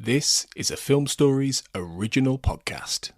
This is a Film Stories original podcast.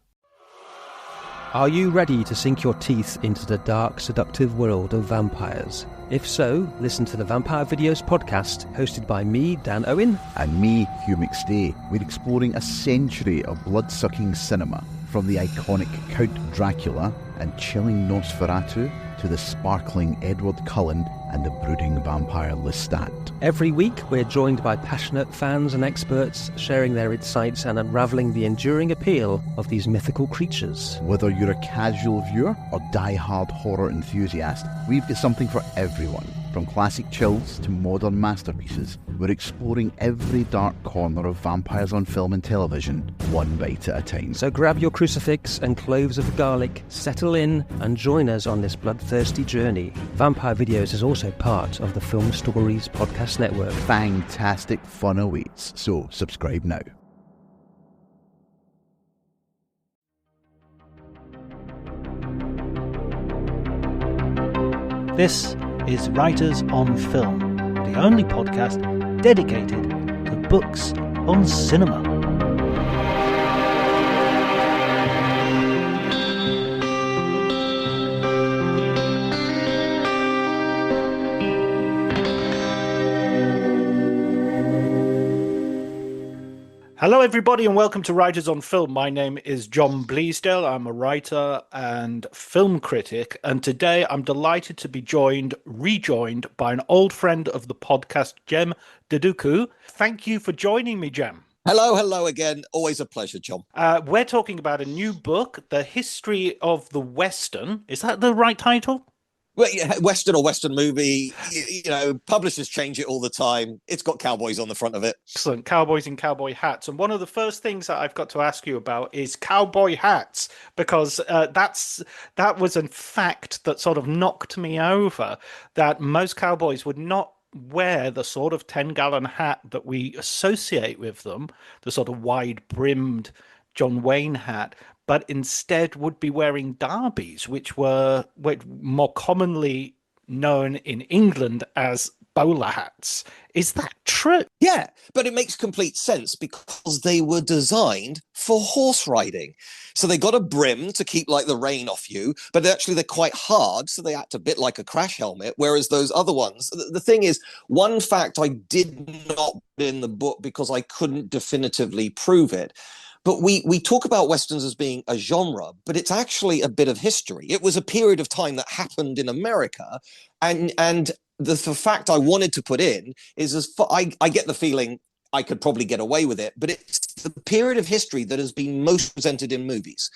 Are you ready to sink your teeth into the dark, seductive world of vampires? If so, listen to the Vampire Videos podcast, hosted by me, Dan Owen. And me, Hugh McStay. We're exploring a century of blood-sucking cinema, from the iconic Count Dracula and chilling Nosferatu to the sparkling Edward Cullen and the brooding vampire Lestat. Every week, we're joined by passionate fans and experts sharing their insights and unravelling the enduring appeal of these mythical creatures. Whether you're a casual viewer or die-hard horror enthusiast, we've got something for everyone. From classic chills to modern masterpieces, we're exploring every dark corner of vampires on film and television, one bite at a time. So grab your crucifix and cloves of garlic, settle in, and join us on this bloodthirsty journey. Vampire Videos is also part of the Film Stories podcast network. Fantastic fun awaits, so subscribe now. This is Writers on Film, the only podcast dedicated to books on cinema. Hello everybody and welcome to Writers on Film. My name is John Bleasdale. I'm a writer and film critic, and today I'm delighted to be rejoined by an old friend of the podcast, Jem Duducu. Thank you for joining me, Jem. Hello again. Always a pleasure, John. We're talking about a new book, The History of the Western. Is that the right title? Well, yeah, Western or Western movie, publishers change it all the time. It's got cowboys on the front of it. Excellent. Cowboys in cowboy hats. And one of the first things that I've got to ask you about is cowboy hats, because that was a fact that sort of knocked me over, that most cowboys would not wear the sort of 10-gallon hat that we associate with them, the sort of wide-brimmed John Wayne hat, but instead would be wearing derbies, which were more commonly known in England as bowler hats. Is that true? Yeah, but it makes complete sense because they were designed for horse riding. So they got a brim to keep like the rain off you, but actually they're quite hard, so they act a bit like a crash helmet, whereas those other ones, the thing is, one fact I did not put in the book because I couldn't definitively prove it, but we talk about Westerns as being a genre, but it's actually a bit of history. It was a period of time that happened in America, and the fact I wanted to put in is I get the feeling I could probably get away with it, but it's the period of history that has been most presented in movies.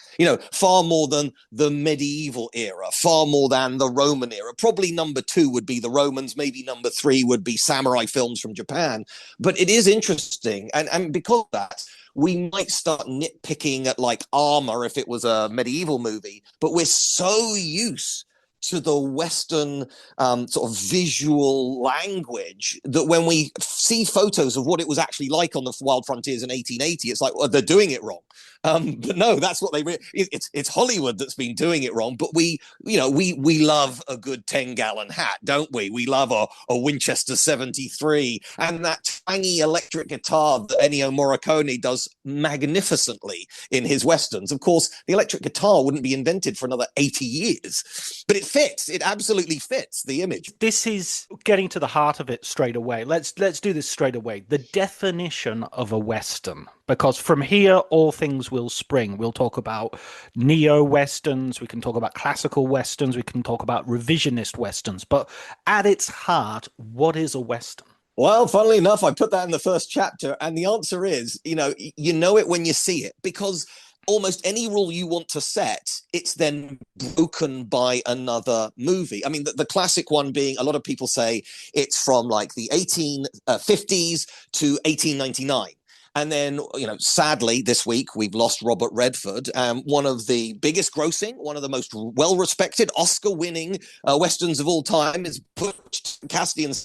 Far more than the medieval era, far more than the Roman era. Probably number 2 would be the Romans, maybe number 3 would be samurai films from Japan. But it is interesting, and because of that, we might start nitpicking at like armor if it was a medieval movie, but we're so used to the Western sort of visual language that when we see photos of what it was actually like on the wild frontiers in 1880, it's like, well, they're doing it wrong. But no, that's what it's Hollywood that's been doing it wrong. But we love a good 10-gallon hat, don't we? We love a Winchester 73 and that tiny electric guitar that Ennio Morricone does magnificently in his Westerns. Of course, the electric guitar wouldn't be invented for another 80 years, but it fits. It absolutely fits the image. This is getting to the heart of it straight away. Let's do this straight away. The definition of a Western, because from here, all things will spring. We'll talk about neo-Westerns, we can talk about classical Westerns, we can talk about revisionist Westerns, but at its heart, what is a Western? Well, funnily enough, I put that in the first chapter, and the answer is, you know it when you see it, because almost any rule you want to set, it's then broken by another movie. I mean, the classic one being, a lot of people say it's from like the 1850s to 1899. And then, sadly, this week, we've lost Robert Redford, one of the biggest grossing, one of the most well-respected, Oscar-winning Westerns of all time is Butch Cassidy and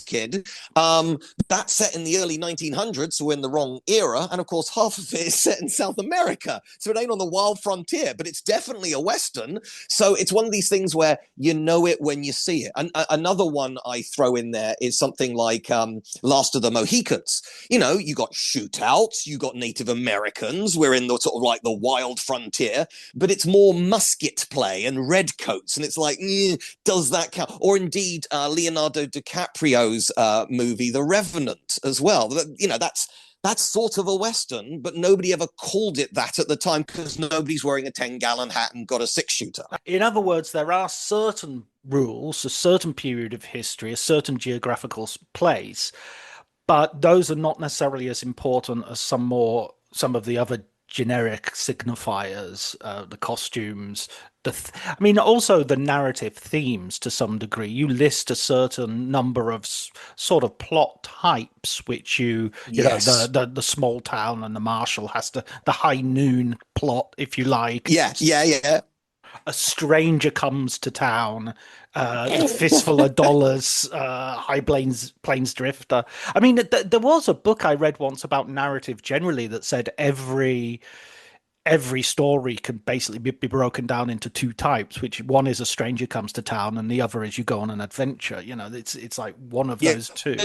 Kid. That's set in the early 1900s, so we're in the wrong era. And of course, half of it is set in South America. So it ain't on the wild frontier, but it's definitely a Western. So it's one of these things where you know it when you see it. And another one I throw in there is something like Last of the Mohicans. you know, you got shootouts, you got Native Americans, we're in the sort of like the wild frontier, but it's more musket play and redcoats, and it's like, does that count? Or indeed Leonardo DiCaprio's movie The Revenant as well. You know, that's sort of a Western, but nobody ever called it that at the time because nobody's wearing a 10-gallon hat and got a 6-shooter. In other words, there are certain rules, a certain period of history, a certain geographical place, but those are not necessarily as important as some of the other generic signifiers, the costumes, I mean, also the narrative themes to some degree. You list a certain number of sort of plot types, which you know, the small town and the marshal has to, the high noon plot, if you like. Yeah. A stranger comes to town, a fistful of dollars, high plains drifter. I mean, there was a book I read once about narrative generally that said every story can basically be broken down into two types, which one is a stranger comes to town and the other is you go on an adventure. You know, it's like one of those two.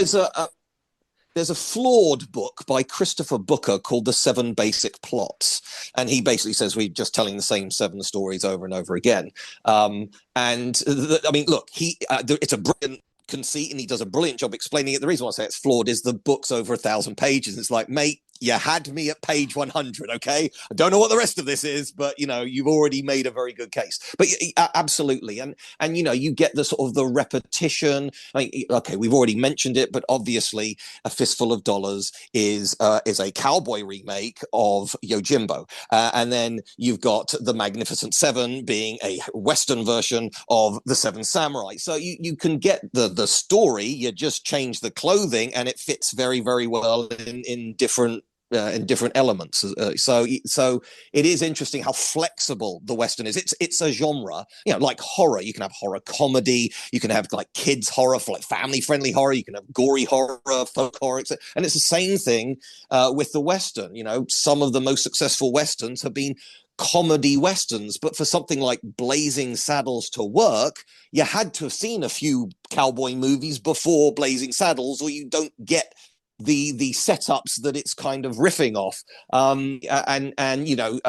There's a flawed book by Christopher Booker called The 7 Basic Plots. And he basically says we're just telling the same 7 stories over and over again. I mean, look, it's a brilliant conceit and he does a brilliant job explaining it. The reason why I say it's flawed is the book's over 1,000 pages. It's like, mate, you had me at page 100, okay? I don't know what the rest of this is, but, you know, you've already made a very good case. But absolutely. And you know, you get the sort of the repetition. I mean, okay, we've already mentioned it, but obviously A Fistful of Dollars is a cowboy remake of Yojimbo. And then you've got The Magnificent Seven being a Western version of The Seven Samurai. So you can get the story, you just change the clothing and it fits very, very well in different elements. So it is interesting how flexible the Western is. It's a genre, you know, like horror. You can have horror comedy, you can have like kids horror, for like family friendly horror, you can have gory horror, folk horror, etc. And it's the same thing with the Western. You know, some of the most successful Westerns have been comedy Westerns, but for something like Blazing Saddles to work, you had to have seen a few cowboy movies before Blazing Saddles, or you don't get the setups that it's kind of riffing off. And you know,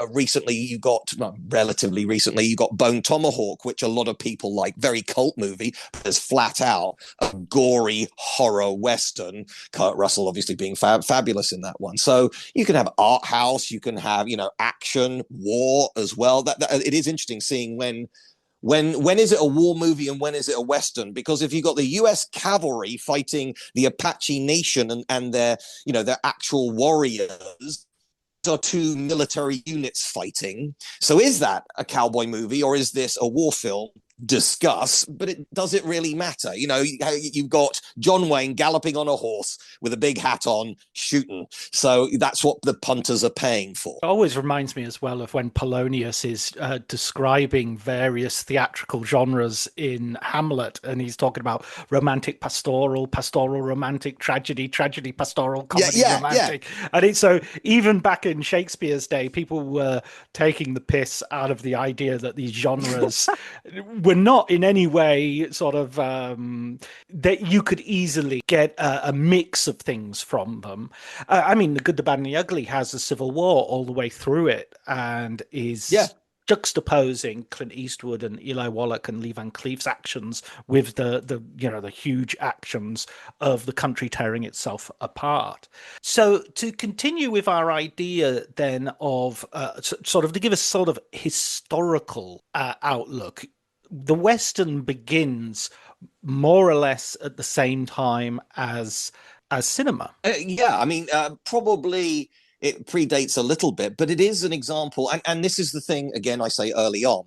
relatively recently you got Bone Tomahawk, which a lot of people like, very cult movie, but is flat out a gory horror Western. Kurt Russell obviously being fabulous in that one. So you can have art house, you can have, you know, action, war as well. That it is interesting seeing when is it a war movie and when is it a Western? Because if you've got the US cavalry fighting the Apache Nation and their, you know, their actual warriors, are two military units fighting. So is that a cowboy movie or is this a war film? Discuss, but does it really matter? You know, you've got John Wayne galloping on a horse with a big hat on shooting, so that's what the punters are paying for. It always reminds me as well of when Polonius is describing various theatrical genres in Hamlet, and he's talking about romantic pastoral romantic, tragedy pastoral, comedy romantic. And it's so even back in Shakespeare's day, people were taking the piss out of the idea that these genres were not in any way sort of that you could easily get a mix of things from them. I mean, The Good, the Bad, and the Ugly has a civil war all the way through it, and is juxtaposing Clint Eastwood and Eli Wallach and Lee Van Cleef's actions with the you know, the huge actions of the country tearing itself apart. So to continue with our idea then of sort of to give a sort of historical outlook, the Western begins more or less at the same time as cinema. I mean, probably it predates a little bit, but it is an example. And this is the thing, again, I say early on,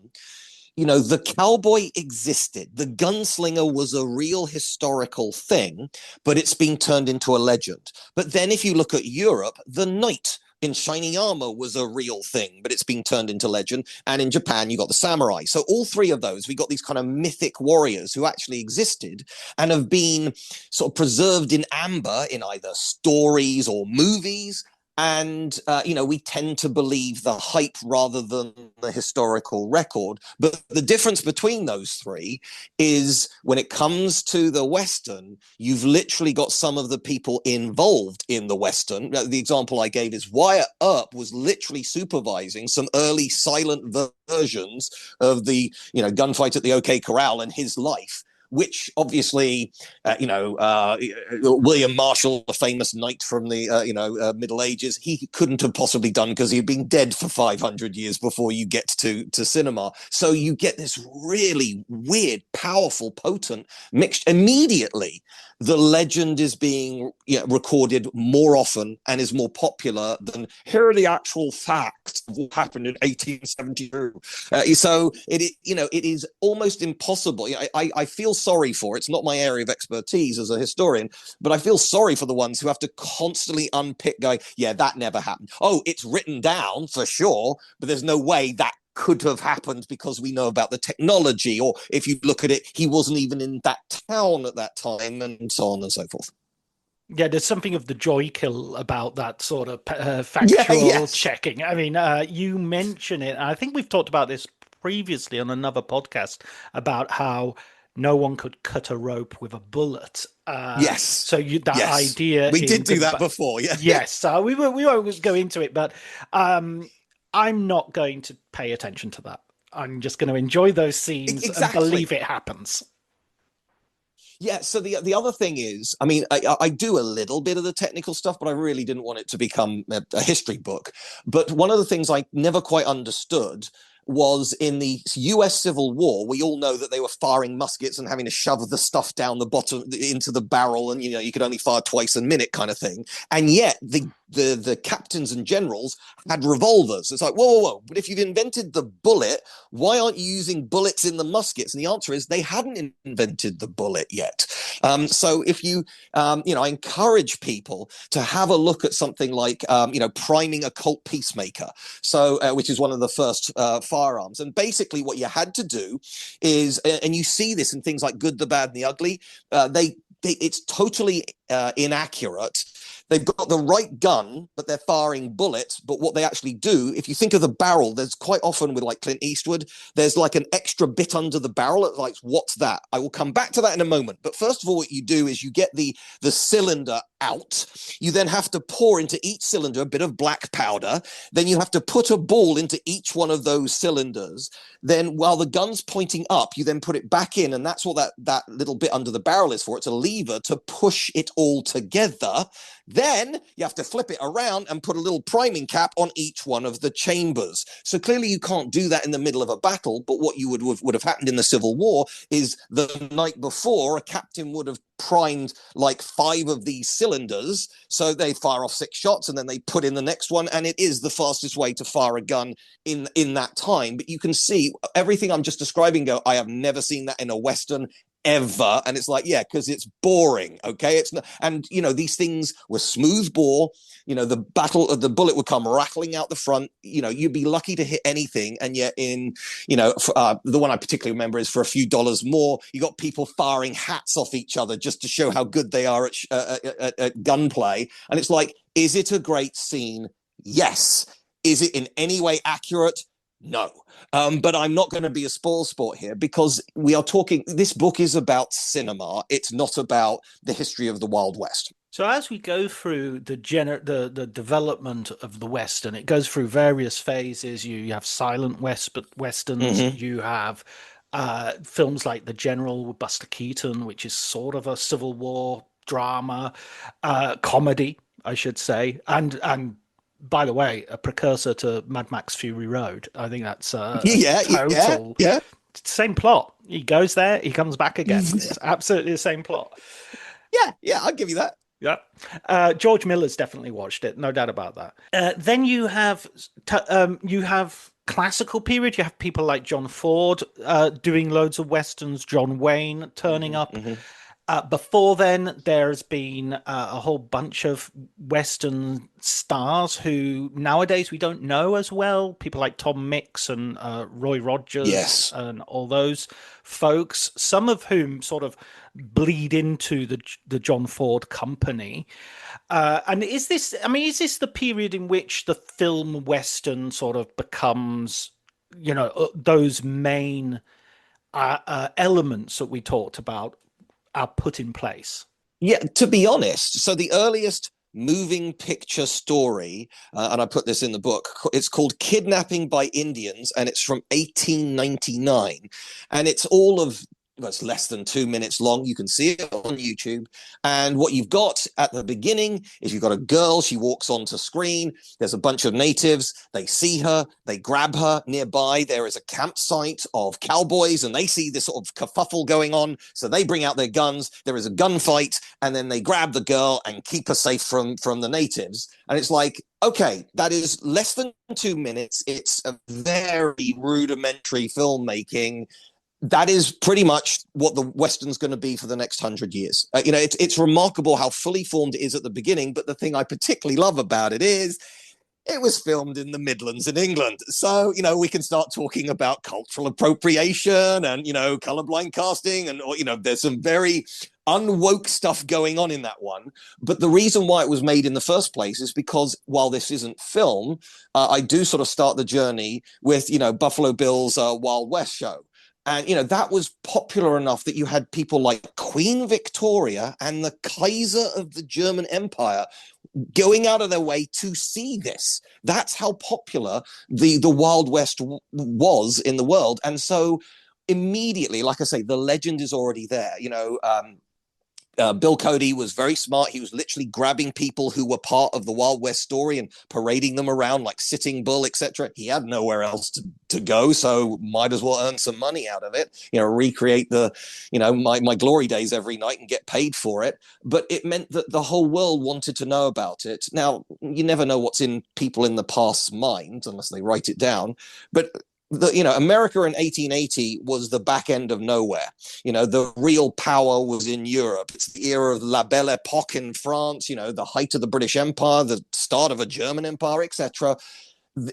you know, the cowboy existed. The gunslinger was a real historical thing, but it's been turned into a legend. But then if you look at Europe, the knight in shiny armor was a real thing, but it's been turned into legend. And in Japan, you got the samurai. So all three of those, we got these kind of mythic warriors who actually existed and have been sort of preserved in amber in either stories or movies. And, we tend to believe the hype rather than the historical record. But the difference between those three is when it comes to the Western, you've literally got some of the people involved in the Western. The example I gave is Wyatt Earp was literally supervising some early silent versions of the, gunfight at the OK Corral and his life, which obviously, William Marshall, the famous knight from the, Middle Ages, he couldn't have possibly done because he'd been dead for 500 years before you get to cinema. So you get this really weird, powerful, potent mixed immediately. The legend is being recorded more often and is more popular than here are the actual facts of what happened in 1872. So it is almost impossible. I feel sorry for it's not my area of expertise as a historian, but I feel sorry for the ones who have to constantly unpick, going, yeah, that never happened. Oh, it's written down for sure, but there's no way that could have happened because we know about the technology, or if you look at it, he wasn't even in that town at that time, and so on and so forth. Yeah, there's something of the joy kill about that sort of factual checking. I mean, you mention it, and I think we've talked about this previously on another podcast about how no one could cut a rope with a bullet. Yes. So idea we did do that before. Yeah. Yes. So we won't go into it, but I'm not going to pay attention to that. I'm just going to enjoy those scenes and believe it happens. Yeah, so the other thing is, I mean, I do a little bit of the technical stuff, but I really didn't want it to become a history book. But one of the things I never quite understood was in the US Civil War, we all know that they were firing muskets and having to shove the stuff down the bottom into the barrel, and you could only fire twice a minute kind of thing. And yet the captains and generals had revolvers. It's like, whoa. But if you've invented the bullet, why aren't you using bullets in the muskets? And the answer is they hadn't invented the bullet yet. So if you, I encourage people to have a look at something like, priming a Colt Peacemaker. So, which is one of the first firearms. And basically what you had to do is, and you see this in things like Good, the Bad, and the Ugly, it's totally inaccurate. They've got the right gun, but they're firing bullets. But what they actually do, if you think of the barrel, there's quite often with like Clint Eastwood, there's like an extra bit under the barrel. It's like, what's that? I will come back to that in a moment. But first of all, what you do is you get the cylinder out. You then have to pour into each cylinder a bit of black powder. Then you have to put a ball into each one of those cylinders. Then while the gun's pointing up, you then put it back in. And that's what that little bit under the barrel is for. It's a lever to push it all together. Then you have to flip it around and put a little priming cap on each one of the chambers. So clearly you can't do that in the middle of a battle. But what you would have happened in the Civil War is the night before, a captain would have primed like 5 of these cylinders. So they fire off 6 shots and then they put in the next one. And it is the fastest way to fire a gun in that time. But you can see everything I'm just describing I have never seen that in a Western ever. And it's like, yeah, because it's boring. Okay. It's not, and these things were smooth bore, the bullet would come rattling out the front, you'd be lucky to hit anything. And yet the one I particularly remember is for a few dollars more, you got people firing hats off each other just to show how good they are at gunplay. And it's like, is it a great scene? Yes. Is it in any way accurate? No. But I'm not going to be a spoil sport here because we are talking, this book is about cinema. It's not about the history of the Wild West. So as we go through the development of the Western, it goes through various phases. You have silent Westerns, you have films like The General with Buster Keaton, which is sort of a Civil War drama, comedy, I should say, and by the way, a precursor to Mad Max Fury Road. I think that's total. Yeah. Same plot. He goes there, he comes back again. It's absolutely the same plot. Yeah, I'll give you that. Yeah. George Miller's definitely watched it, no doubt about that. Then you have classical period. You have people like John Ford doing loads of Westerns, John Wayne turning up. Before then, there's been a whole bunch of Western stars who nowadays we don't know as well. People like Tom Mix and Roy Rogers Yes. and all those folks, some of whom sort of bleed into the John Ford company. And is this, I mean, is this the period in which the film Western sort of becomes, those main elements that we talked about are put in place? Yeah, to be honest, so the earliest moving picture story, and I put this in the book, it's called Kidnapping by Indians, and it's from 1899. And it's all of, well, it's less than 2 minutes long. You can see it on YouTube. And what you've got at the beginning is you've got a girl. She walks onto screen. There's a bunch of natives. They see her. They grab her. Nearby, there is a campsite of cowboys, and they see this sort of kerfuffle going on. So they bring out their guns. There is a gunfight, and then they grab the girl and keep her safe from the natives. And it's like, okay, that is less than 2 minutes. It's a very rudimentary filmmaking. That is pretty much what the Western's going to be for the next 100 years. It's remarkable how fully formed it is at the beginning. But the thing I particularly love about it is it was filmed in the Midlands in England. So, we can start talking about cultural appropriation and, colorblind casting. And, there's some very unwoke stuff going on in that one. But the reason why it was made in the first place is because while this isn't film, I do sort of start the journey with, Buffalo Bill's Wild West show. And, that was popular enough that you had people like Queen Victoria and the Kaiser of the German Empire going out of their way to see this. That's how popular the Wild West was in the world. And so immediately, like I say, the legend is already there. Bill Cody was very smart. He was literally grabbing people who were part of the Wild West story and parading them around like Sitting Bull, etc. He had nowhere else to go, so might as well earn some money out of it. Recreate the, my glory days every night and get paid for it. But it meant that the whole world wanted to know about it. Now, you never know what's in people in the past's mind unless they write it down. But America in 1880 was the back end of nowhere. The real power was in Europe. It's the era of La Belle Époque in France, the height of the British Empire, the start of a German empire, etc.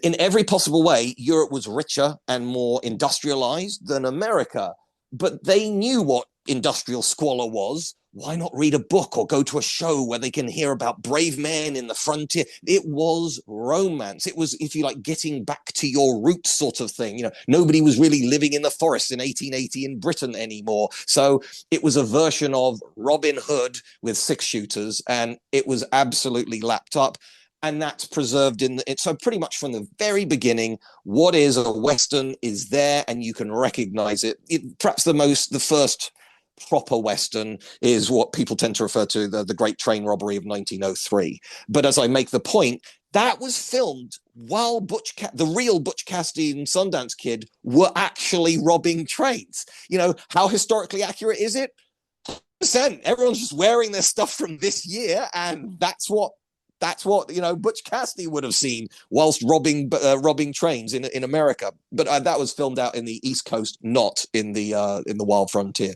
In every possible way, Europe was richer and more industrialized than America. But they knew what industrial squalor was. Why not read a book or go to a show where they can hear about brave men in the frontier? It was romance. It was, if you like, getting back to your roots sort of thing. Nobody was really living in the forest in 1880 in Britain anymore. So it was a version of Robin Hood with 6-shooters, and it was absolutely lapped up. And that's preserved in it. So pretty much from the very beginning, what is a Western is there, and you can recognize it. Perhaps the first proper Western is what people tend to refer to the Great Train Robbery of 1903. But as I make the point, that was filmed while the real Butch Cassidy and Sundance Kid were actually robbing trains. How historically accurate is it? 100%. Everyone's just wearing their stuff from this year, and that's what Butch Cassidy would have seen whilst robbing trains in America. But that was filmed out in the East Coast, not in the wild frontier.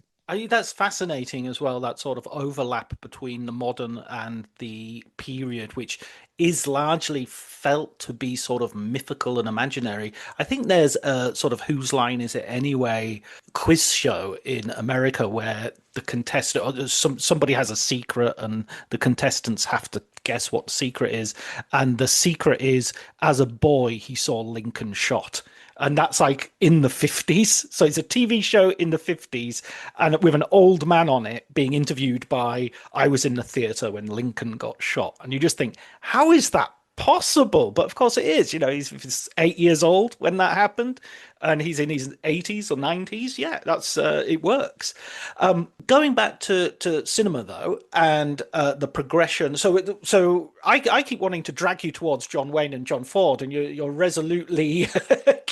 That's fascinating as well, that sort of overlap between the modern and the period, which is largely felt to be sort of mythical and imaginary. I think there's a sort of Whose Line Is It Anyway quiz show in America where the contestant, or somebody has a secret and the contestants have to guess what the secret is. And the secret is, as a boy, he saw Lincoln shot. And that's like in the 50s. So it's a TV show in the 50s and with an old man on it being interviewed by, I was in the theater when Lincoln got shot. And you just think, how is that possible? But of course it is. He's 8 years old when that happened and he's in his 80s or 90s. Yeah, that's it works. Going back to cinema though, and the progression. So I keep wanting to drag you towards John Wayne and John Ford, and you're resolutely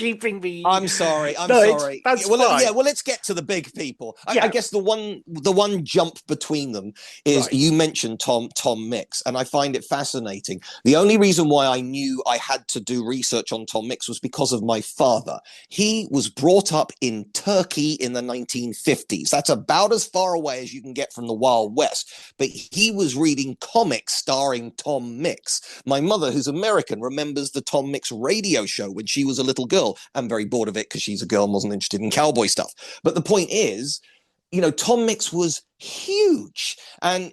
keeping me. I'm sorry. I'm No, sorry. that's Well, fine. yeah. Well, let's get to the big people. Yeah. I guess the one jump between them is Right. you mentioned Tom Mix, and I find it fascinating. The only reason why I knew I had to do research on Tom Mix was because of my father. He was brought up in Turkey in the 1950s. That's about as far away as you can get from the Wild West. But he was reading comics starring Tom Mix. My mother, who's American, remembers the Tom Mix radio show when she was a little girl. I'm very bored of it because she's a girl and wasn't interested in cowboy stuff. But the point is, Tom Mix was huge. And,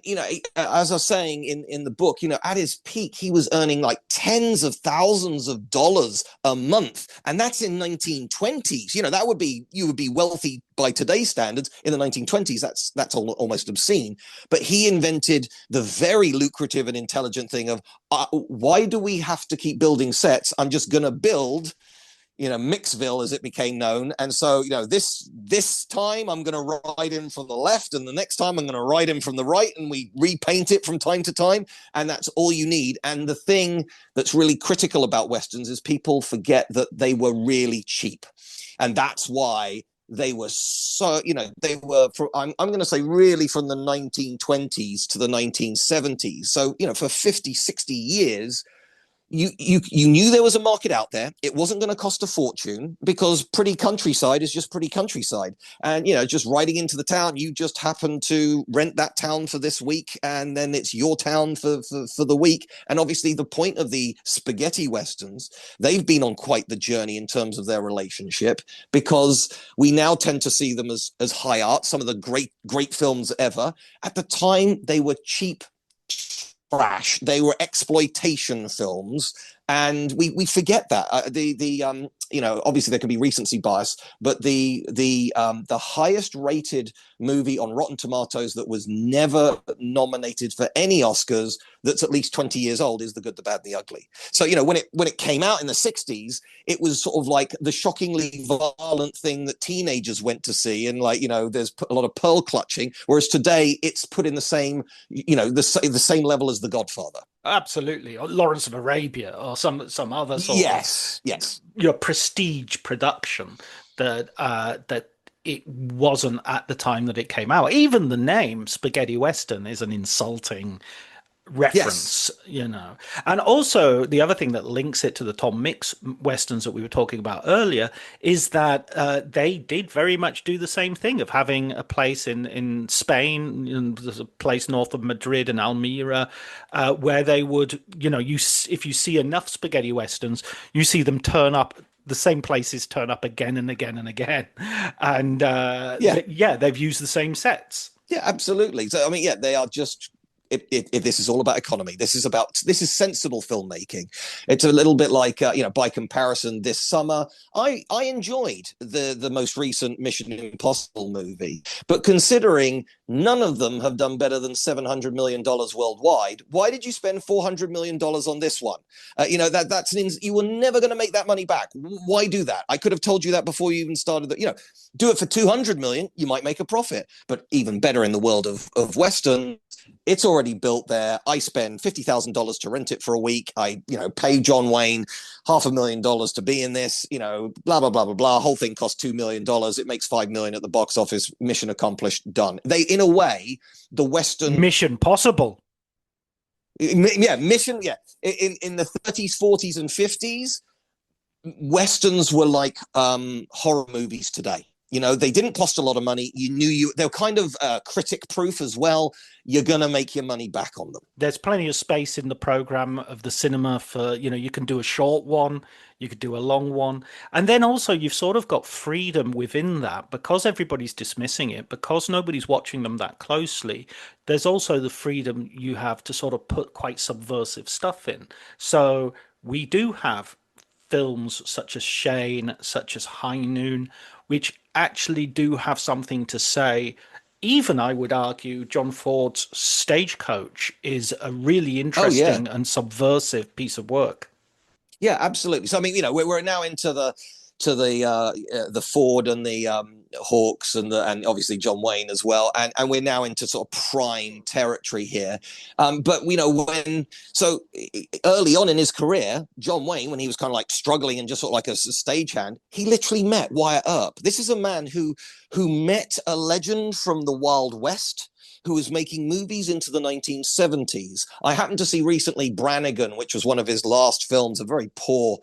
as I was saying in the book, at his peak, he was earning like tens of thousands of dollars a month. And that's in 1920s. You would be wealthy by today's standards in the 1920s. That's almost obscene. But he invented the very lucrative and intelligent thing of, why do we have to keep building sets? I'm just going to build Mixville, as it became known. And so, this time I'm going to ride in from the left, and the next time I'm going to ride in from the right, and we repaint it from time to time. And that's all you need. And the thing that's really critical about Westerns is people forget that they were really cheap. And that's why they were so, I'm going to say really from the 1920s to the 1970s. So, for 50, 60 years, you knew there was a market out there. It wasn't going to cost a fortune because pretty countryside is just pretty countryside. And, just riding into the town, you just happen to rent that town for this week, and then it's your town for the week. And obviously the point of the spaghetti Westerns, they've been on quite the journey in terms of their relationship, because we now tend to see them as high art, some of the great films ever. At the time, they were cheap trash. They were exploitation films, and we forget that. Obviously there can be recency bias, but the highest rated movie on Rotten Tomatoes that was never nominated for any Oscars, that's at least 20 years old, is The Good, the Bad, and the Ugly. So when it came out in the 60s, it was sort of like the shockingly violent thing that teenagers went to see, and there's a lot of pearl clutching. Whereas today, it's put in the same the same level as The Godfather. Absolutely, or Lawrence of Arabia, or some other sort yes of prestige production that it wasn't at the time that it came out. Even the name spaghetti Western is an insulting reference, And also the other thing that links it to the Tom Mix Westerns that we were talking about earlier is that they did very much do the same thing of having a place in Spain, and there's a place north of Madrid and Almeria, where they would, if you see enough spaghetti Westerns, you see them turn up. The same places turn up again and again and again, and they've used the same sets. Yeah, absolutely. So they are just. If this is all about economy, this is sensible filmmaking. It's a little bit like by comparison, this summer I enjoyed the most recent Mission Impossible movie, but considering none of them have done better than $700 million worldwide, why did you spend $400 million on this one? You were never going to make that money back. Why do that? I could have told you that before you even started. Do it for $200 million, you might make a profit. But even better in the world of Western, it's already built there. I spend $50,000 to rent it for a week. I, pay John Wayne $500,000 to be in this, blah, blah, blah, blah, blah. Whole thing costs $2 million. It makes $5 million at the box office. Mission accomplished, done. In a way, the Western... Mission possible. Yeah, mission, yeah. In the 30s, 40s, and 50s, Westerns were like horror movies today. They didn't cost a lot of money. They were kind of critic proof as well. You're going to make your money back on them. There's plenty of space in the program of the cinema for, you can do a short one, you could do a long one. And then also you've sort of got freedom within that, because everybody's dismissing it, because nobody's watching them that closely. There's also the freedom you have to sort of put quite subversive stuff in. So we do have films such as Shane, such as High Noon, which actually do have something to say. Even, I would argue, John Ford's Stagecoach is a really interesting and subversive piece of work. Yeah, absolutely. So we're now into the Ford and the Hawks and obviously John Wayne as well, and we're now into sort of prime territory here. But so early on in his career, John Wayne, when he was kind of like struggling and just sort of like a stagehand, he literally met Wyatt Earp. This is a man who met a legend from the Wild West, who was making movies into the 1970s. I happened to see recently Brannigan, which was one of his last films, a very poor,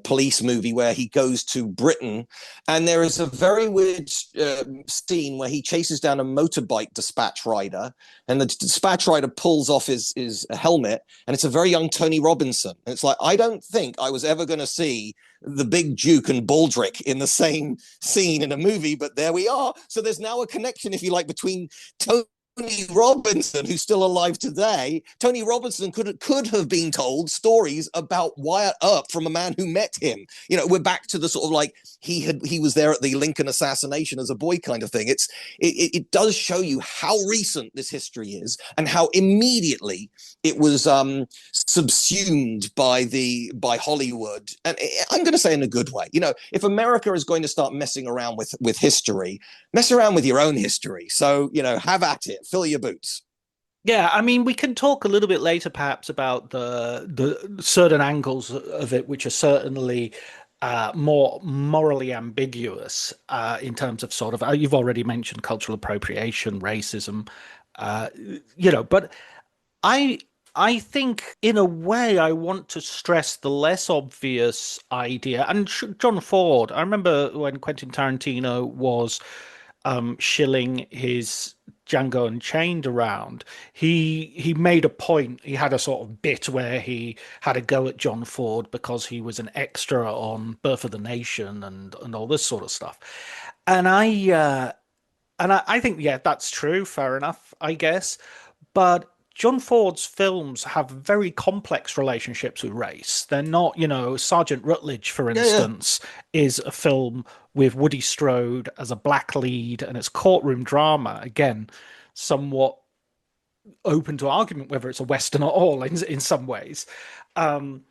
police movie where he goes to Britain. And there is a very weird scene where he chases down a motorbike dispatch rider, and the dispatch rider pulls off his helmet, and it's a very young Tony Robinson. And it's like, I don't think I was ever going to see the big Duke and Baldric in the same scene in a movie, but there we are. So there's now a connection, if you like, between Tony Robinson, who's still alive today. Tony Robinson could have been told stories about Wyatt Earp from a man who met him. We're back to the sort of like he was there at the Lincoln assassination as a boy kind of thing. It does show you how recent this history is and how immediately it was subsumed by Hollywood, and I'm going to say in a good way. If America is going to start messing around with history, mess around with your own history. So have at it. Fill your boots. Yeah, I mean, we can talk a little bit later, perhaps, about the certain angles of it, which are certainly more morally ambiguous in terms of sort of. You've already mentioned cultural appropriation, racism, but I think, in a way, I want to stress the less obvious idea. And John Ford, I remember when Quentin Tarantino was shilling his Django Unchained around, he made a point. He had a sort of bit where he had a go at John Ford because he was an extra on Birth of the Nation and all this sort of stuff. And I think, yeah, that's true. Fair enough, I guess. But John Ford's films have very complex relationships with race. They're not, Sergeant Rutledge, for instance, is a film with Woody Strode as a black lead, and it's courtroom drama. Again, somewhat open to argument whether it's a Western at all in some ways. The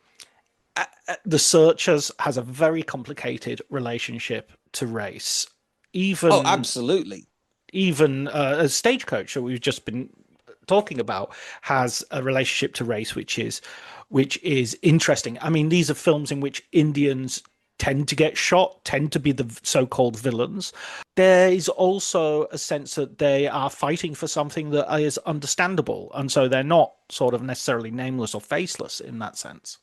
Searchers has a very complicated relationship to race. Absolutely. Even a Stagecoach that we've just been talking about has a relationship to race which is interesting. I mean, these are films in which Indians tend to get shot, tend to be the so-called villains. There is also a sense that they are fighting for something that is understandable, and so they're not sort of necessarily nameless or faceless in that sense.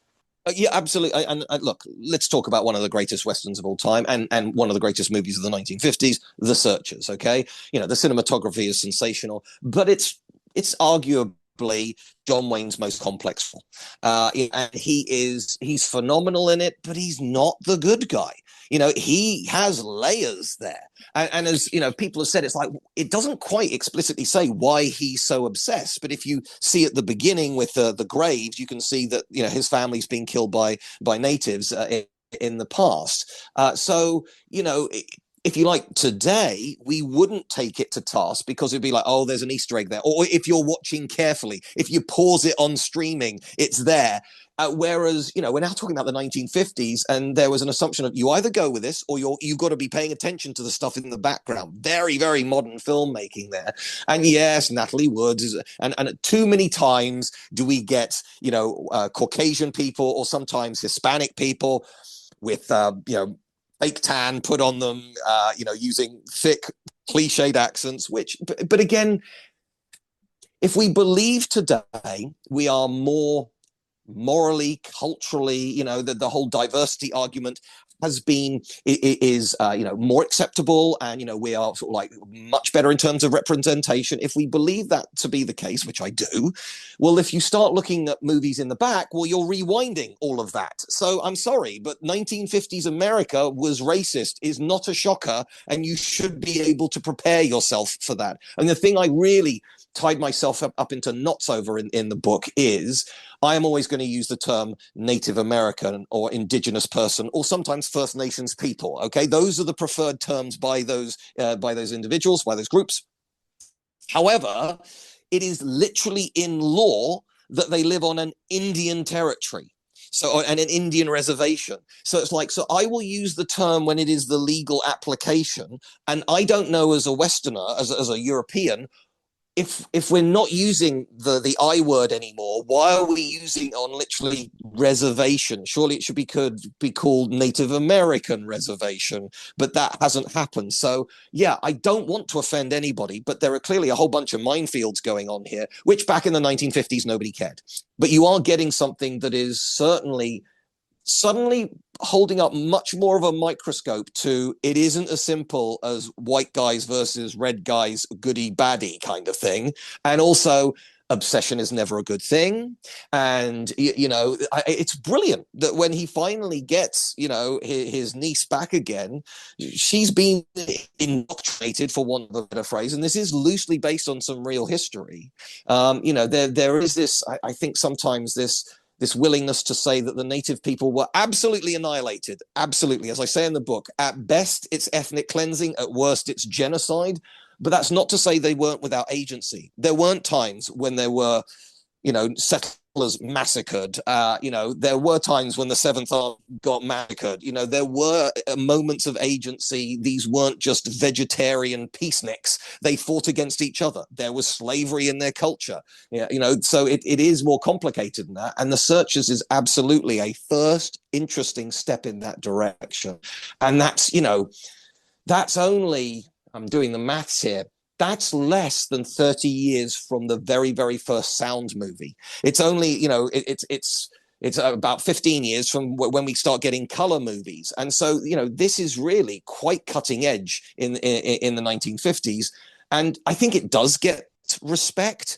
Yeah, absolutely. And look, let's talk about one of the greatest Westerns of all time and one of the greatest movies of the 1950s, The Searchers, okay? The cinematography is sensational, but it's arguably John Wayne's most complex film. And he's phenomenal in it, but he's not the good guy. He has layers there. And as, people have said, it's like, it doesn't quite explicitly say why he's so obsessed. But if you see at the beginning with the graves, you can see that, his family's been killed by natives in the past. If you like, today, we wouldn't take it to task because it'd be like, oh, there's an Easter egg there. Or if you're watching carefully, if you pause it on streaming, it's there. Whereas, we're now talking about the 1950s, and there was an assumption of you either go with this or you've got to be paying attention to the stuff in the background. Very, very modern filmmaking there. And yes, Natalie Woods, and too many times do we get, Caucasian people or sometimes Hispanic people with, fake tan put on them, using thick, cliched accents, but again, if we believe today we are more morally, culturally, the whole diversity argument is more acceptable, and we are sort of like much better in terms of representation. If we believe that to be the case, which I do, well, if you start looking at movies in the back, well, you're rewinding all of that. So I'm sorry, but 1950s America was racist is not a shocker, and you should be able to prepare yourself for that. And the thing I really tied myself up into knots over in the book is I am always going to use the term Native American or indigenous person, or sometimes First Nations people. Okay, those are the preferred terms by those individuals, by those groups. However, it is literally in law that they live on an Indian territory. So, and an Indian reservation. So it's like, so I will use the term when it is the legal application. And I don't know, as a Westerner, as a European, if we're not using the I word anymore, why are we using on literally reservation? Surely it should could be called Native American reservation, but that hasn't happened. So yeah, I don't want to offend anybody, but there are clearly a whole bunch of minefields going on here, which back in the 1950s nobody cared. But you are getting something that is certainly suddenly holding up much more of a microscope to, it isn't as simple as white guys versus red guys, goody baddie kind of thing. And also, obsession is never a good thing. And, it's brilliant that when he finally gets, his niece back again, she's been indoctrinated, for want of a better phrase. And this is loosely based on some real history. There is this, I think sometimes this willingness to say that the native people were absolutely annihilated. Absolutely. As I say in the book, at best, it's ethnic cleansing. At worst, it's genocide. But that's not to say they weren't without agency. There weren't times when there were, settlers massacred. There were times when the Seventh Army got massacred. There were moments of agency. These weren't just vegetarian peaceniks. They fought against each other. There was slavery in their culture. So it is more complicated than that. And The Searchers is absolutely a first interesting step in that direction. And that's only, I'm doing the maths here, that's less than 30 years from the very, very first sound movie. It's only, it's about 15 years from when we start getting color movies. And so, this is really quite cutting edge in the 1950s. And I think it does get respect.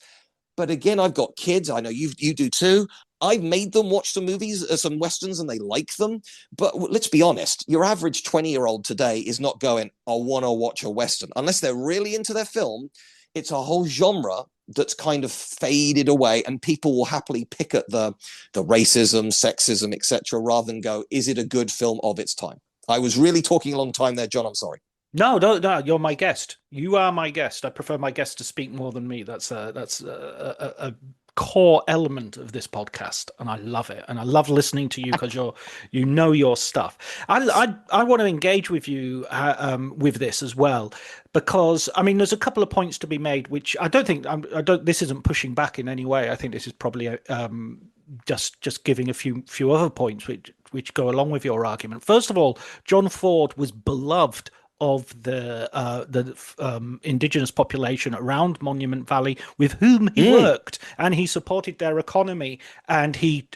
But again, I've got kids. I know you do too. I've made them watch some movies, some Westerns, and they like them. But let's be honest, your average 20-year-old today is not going, I want to watch a Western. Unless they're really into their film, it's a whole genre that's kind of faded away, and people will happily pick at the racism, sexism, etc., rather than go, is it a good film of its time? I was really talking a long time there, John. I'm sorry. No, you're my guest. You are my guest. I prefer my guest to speak more than me. That's a core element of this podcast, and I love it. And I love listening to you because you know your stuff. I want to engage with you with this as well, because I mean, there's a couple of points to be made, which I don't think this isn't pushing back in any way. I think this is probably just giving a few other points which go along with your argument. First of all, John Ford was beloved of the indigenous population around Monument Valley, with whom he worked, and he supported their economy, and he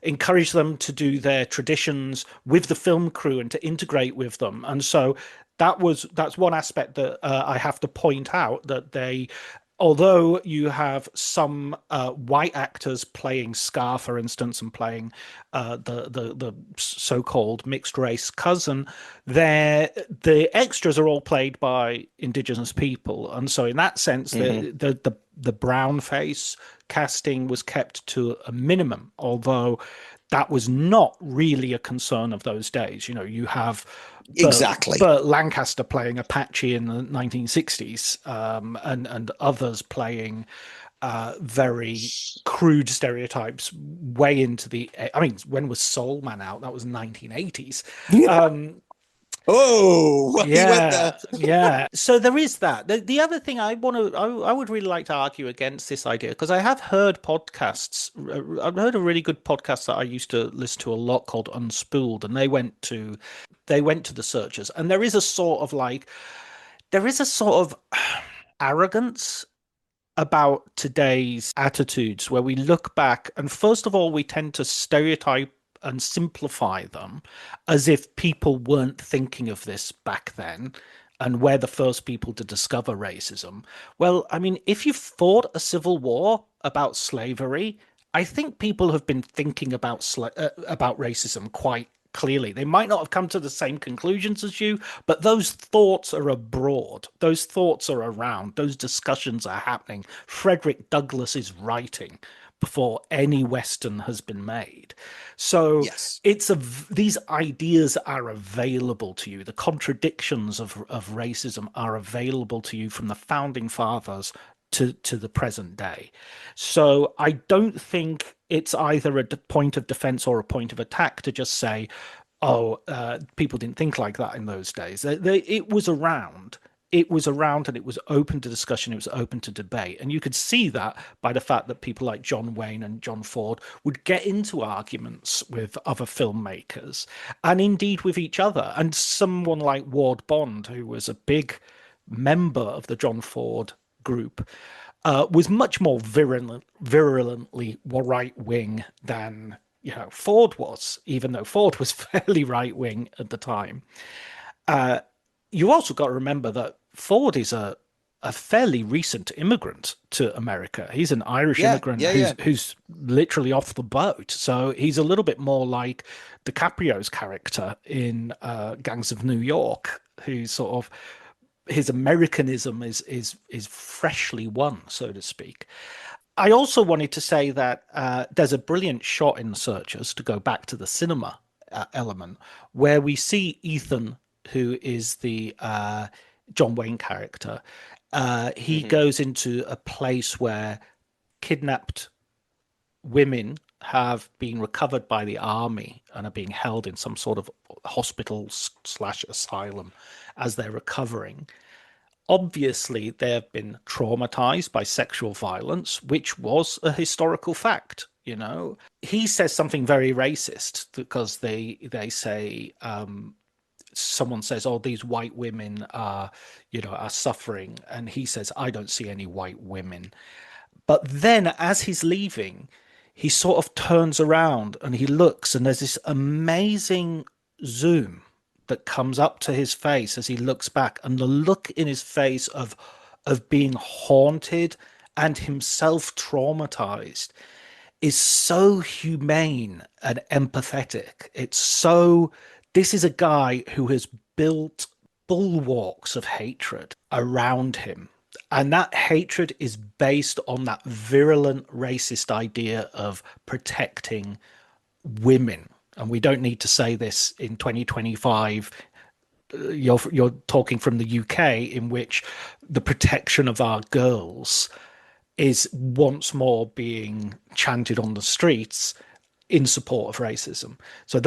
encouraged them to do their traditions with the film crew and to integrate with them. And so that's one aspect that I have to point out, that they, although you have some white actors playing Scar, for instance, and playing the so-called mixed race cousin, the extras are all played by indigenous people, and so in that sense, the brown face casting was kept to a minimum, although that was not really a concern of those days. You have Burt Lancaster playing Apache in the 1960s, and others playing very crude stereotypes way into the. I mean, when was Soul Man out? That was 1980s. Oh, he went there. Yeah. So there is that. The other thing I would really like to argue against this idea, because I have heard podcasts. I've heard a really good podcast that I used to listen to a lot called Unspooled, and they went to The Searchers, and there is a sort of arrogance about today's attitudes, where we look back and first of all we tend to stereotype and simplify them as if people weren't thinking of this back then, and we're the first people to discover racism. Well, I mean, if you fought a civil war about slavery, I think people have been thinking about racism quite clearly. They might not have come to the same conclusions as you, but those thoughts are abroad. Those thoughts are around. Those discussions are happening. Frederick Douglass is writing before any Western has been made. So yes, these ideas are available to you. The contradictions of racism are available to you from the founding fathers to the present day. So I don't think it's either a point of defense or a point of attack to just say, oh, people didn't think like that in those days. It was around. It was around and it was open to discussion. It was open to debate. And you could see that by the fact that people like John Wayne and John Ford would get into arguments with other filmmakers and indeed with each other. And someone like Ward Bond, who was a big member of the John Ford group, was much more virulently right wing than Ford was, even though Ford was fairly right wing at the time. You also got to remember that Ford is a fairly recent immigrant to America. He's an Irish immigrant who's literally off the boat. So he's a little bit more like DiCaprio's character in Gangs of New York, who's sort of, his Americanism is freshly won, so to speak. I also wanted to say that there's a brilliant shot in The Searchers, to go back to the cinema element, where we see Ethan, who is the John Wayne character. He goes into a place where kidnapped women have been recovered by the army and are being held in some sort of hospital/asylum as they're recovering. Obviously, they have been traumatized by sexual violence, which was a historical fact. He says something very racist because they say, someone says, "Oh, these white women are suffering," and he says, "I don't see any white women." But then, as he's leaving, he sort of turns around and he looks, and there's this amazing zoom that comes up to his face as he looks back, and the look in his face of being haunted and himself traumatized is so humane and empathetic. This is a guy who has built bulwarks of hatred around him. And that hatred is based on that virulent racist idea of protecting women. And we don't need to say this in 2025. You're talking from the UK, in which the protection of our girls is once more being chanted on the streets in support of racism. So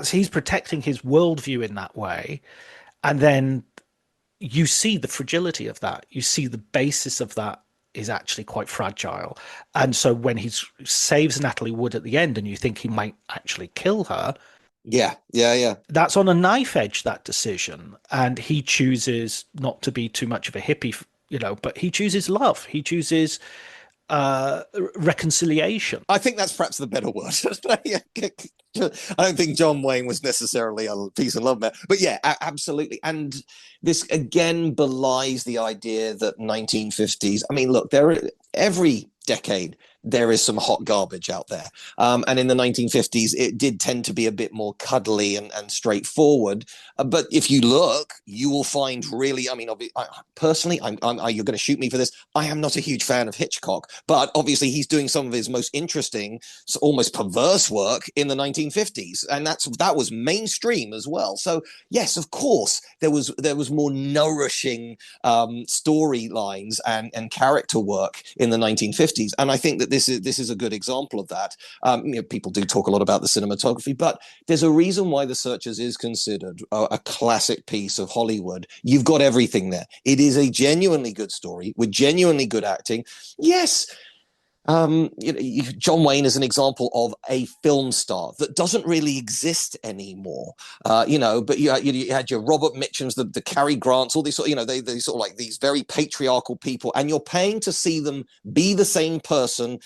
he's protecting his worldview in that way. And then you see the fragility of that. You see the basis of that is actually quite fragile. And so when he saves Natalie Wood at the end and you think he might actually kill her. Yeah. That's on a knife edge, that decision. And he chooses not to be too much of a hippie, but he chooses love. He chooses reconciliation. I think that's perhaps the better word. I don't think John Wayne was necessarily a peace and love man, but yeah, absolutely. And this again belies the idea that 1950s. I mean, look, every decade there is some hot garbage out there. And in the 1950s, it did tend to be a bit more cuddly and straightforward. But if you look, you will find really, personally, you're going to shoot me for this. I am not a huge fan of Hitchcock, but obviously he's doing some of his most interesting, almost perverse work in the 1950s. And that was mainstream as well. So yes, of course, there was more nourishing storylines and character work in the 1950s. And I think that this is a good example of that. People do talk a lot about the cinematography, but there's a reason why The Searchers is considered a classic piece of Hollywood. You've got everything there. It is a genuinely good story with genuinely good acting. Yes, John Wayne is an example of a film star that doesn't really exist anymore. But you had your Robert Mitchums, the Cary Grants, all these they sort of like these very patriarchal people, and you're paying to see them be the same person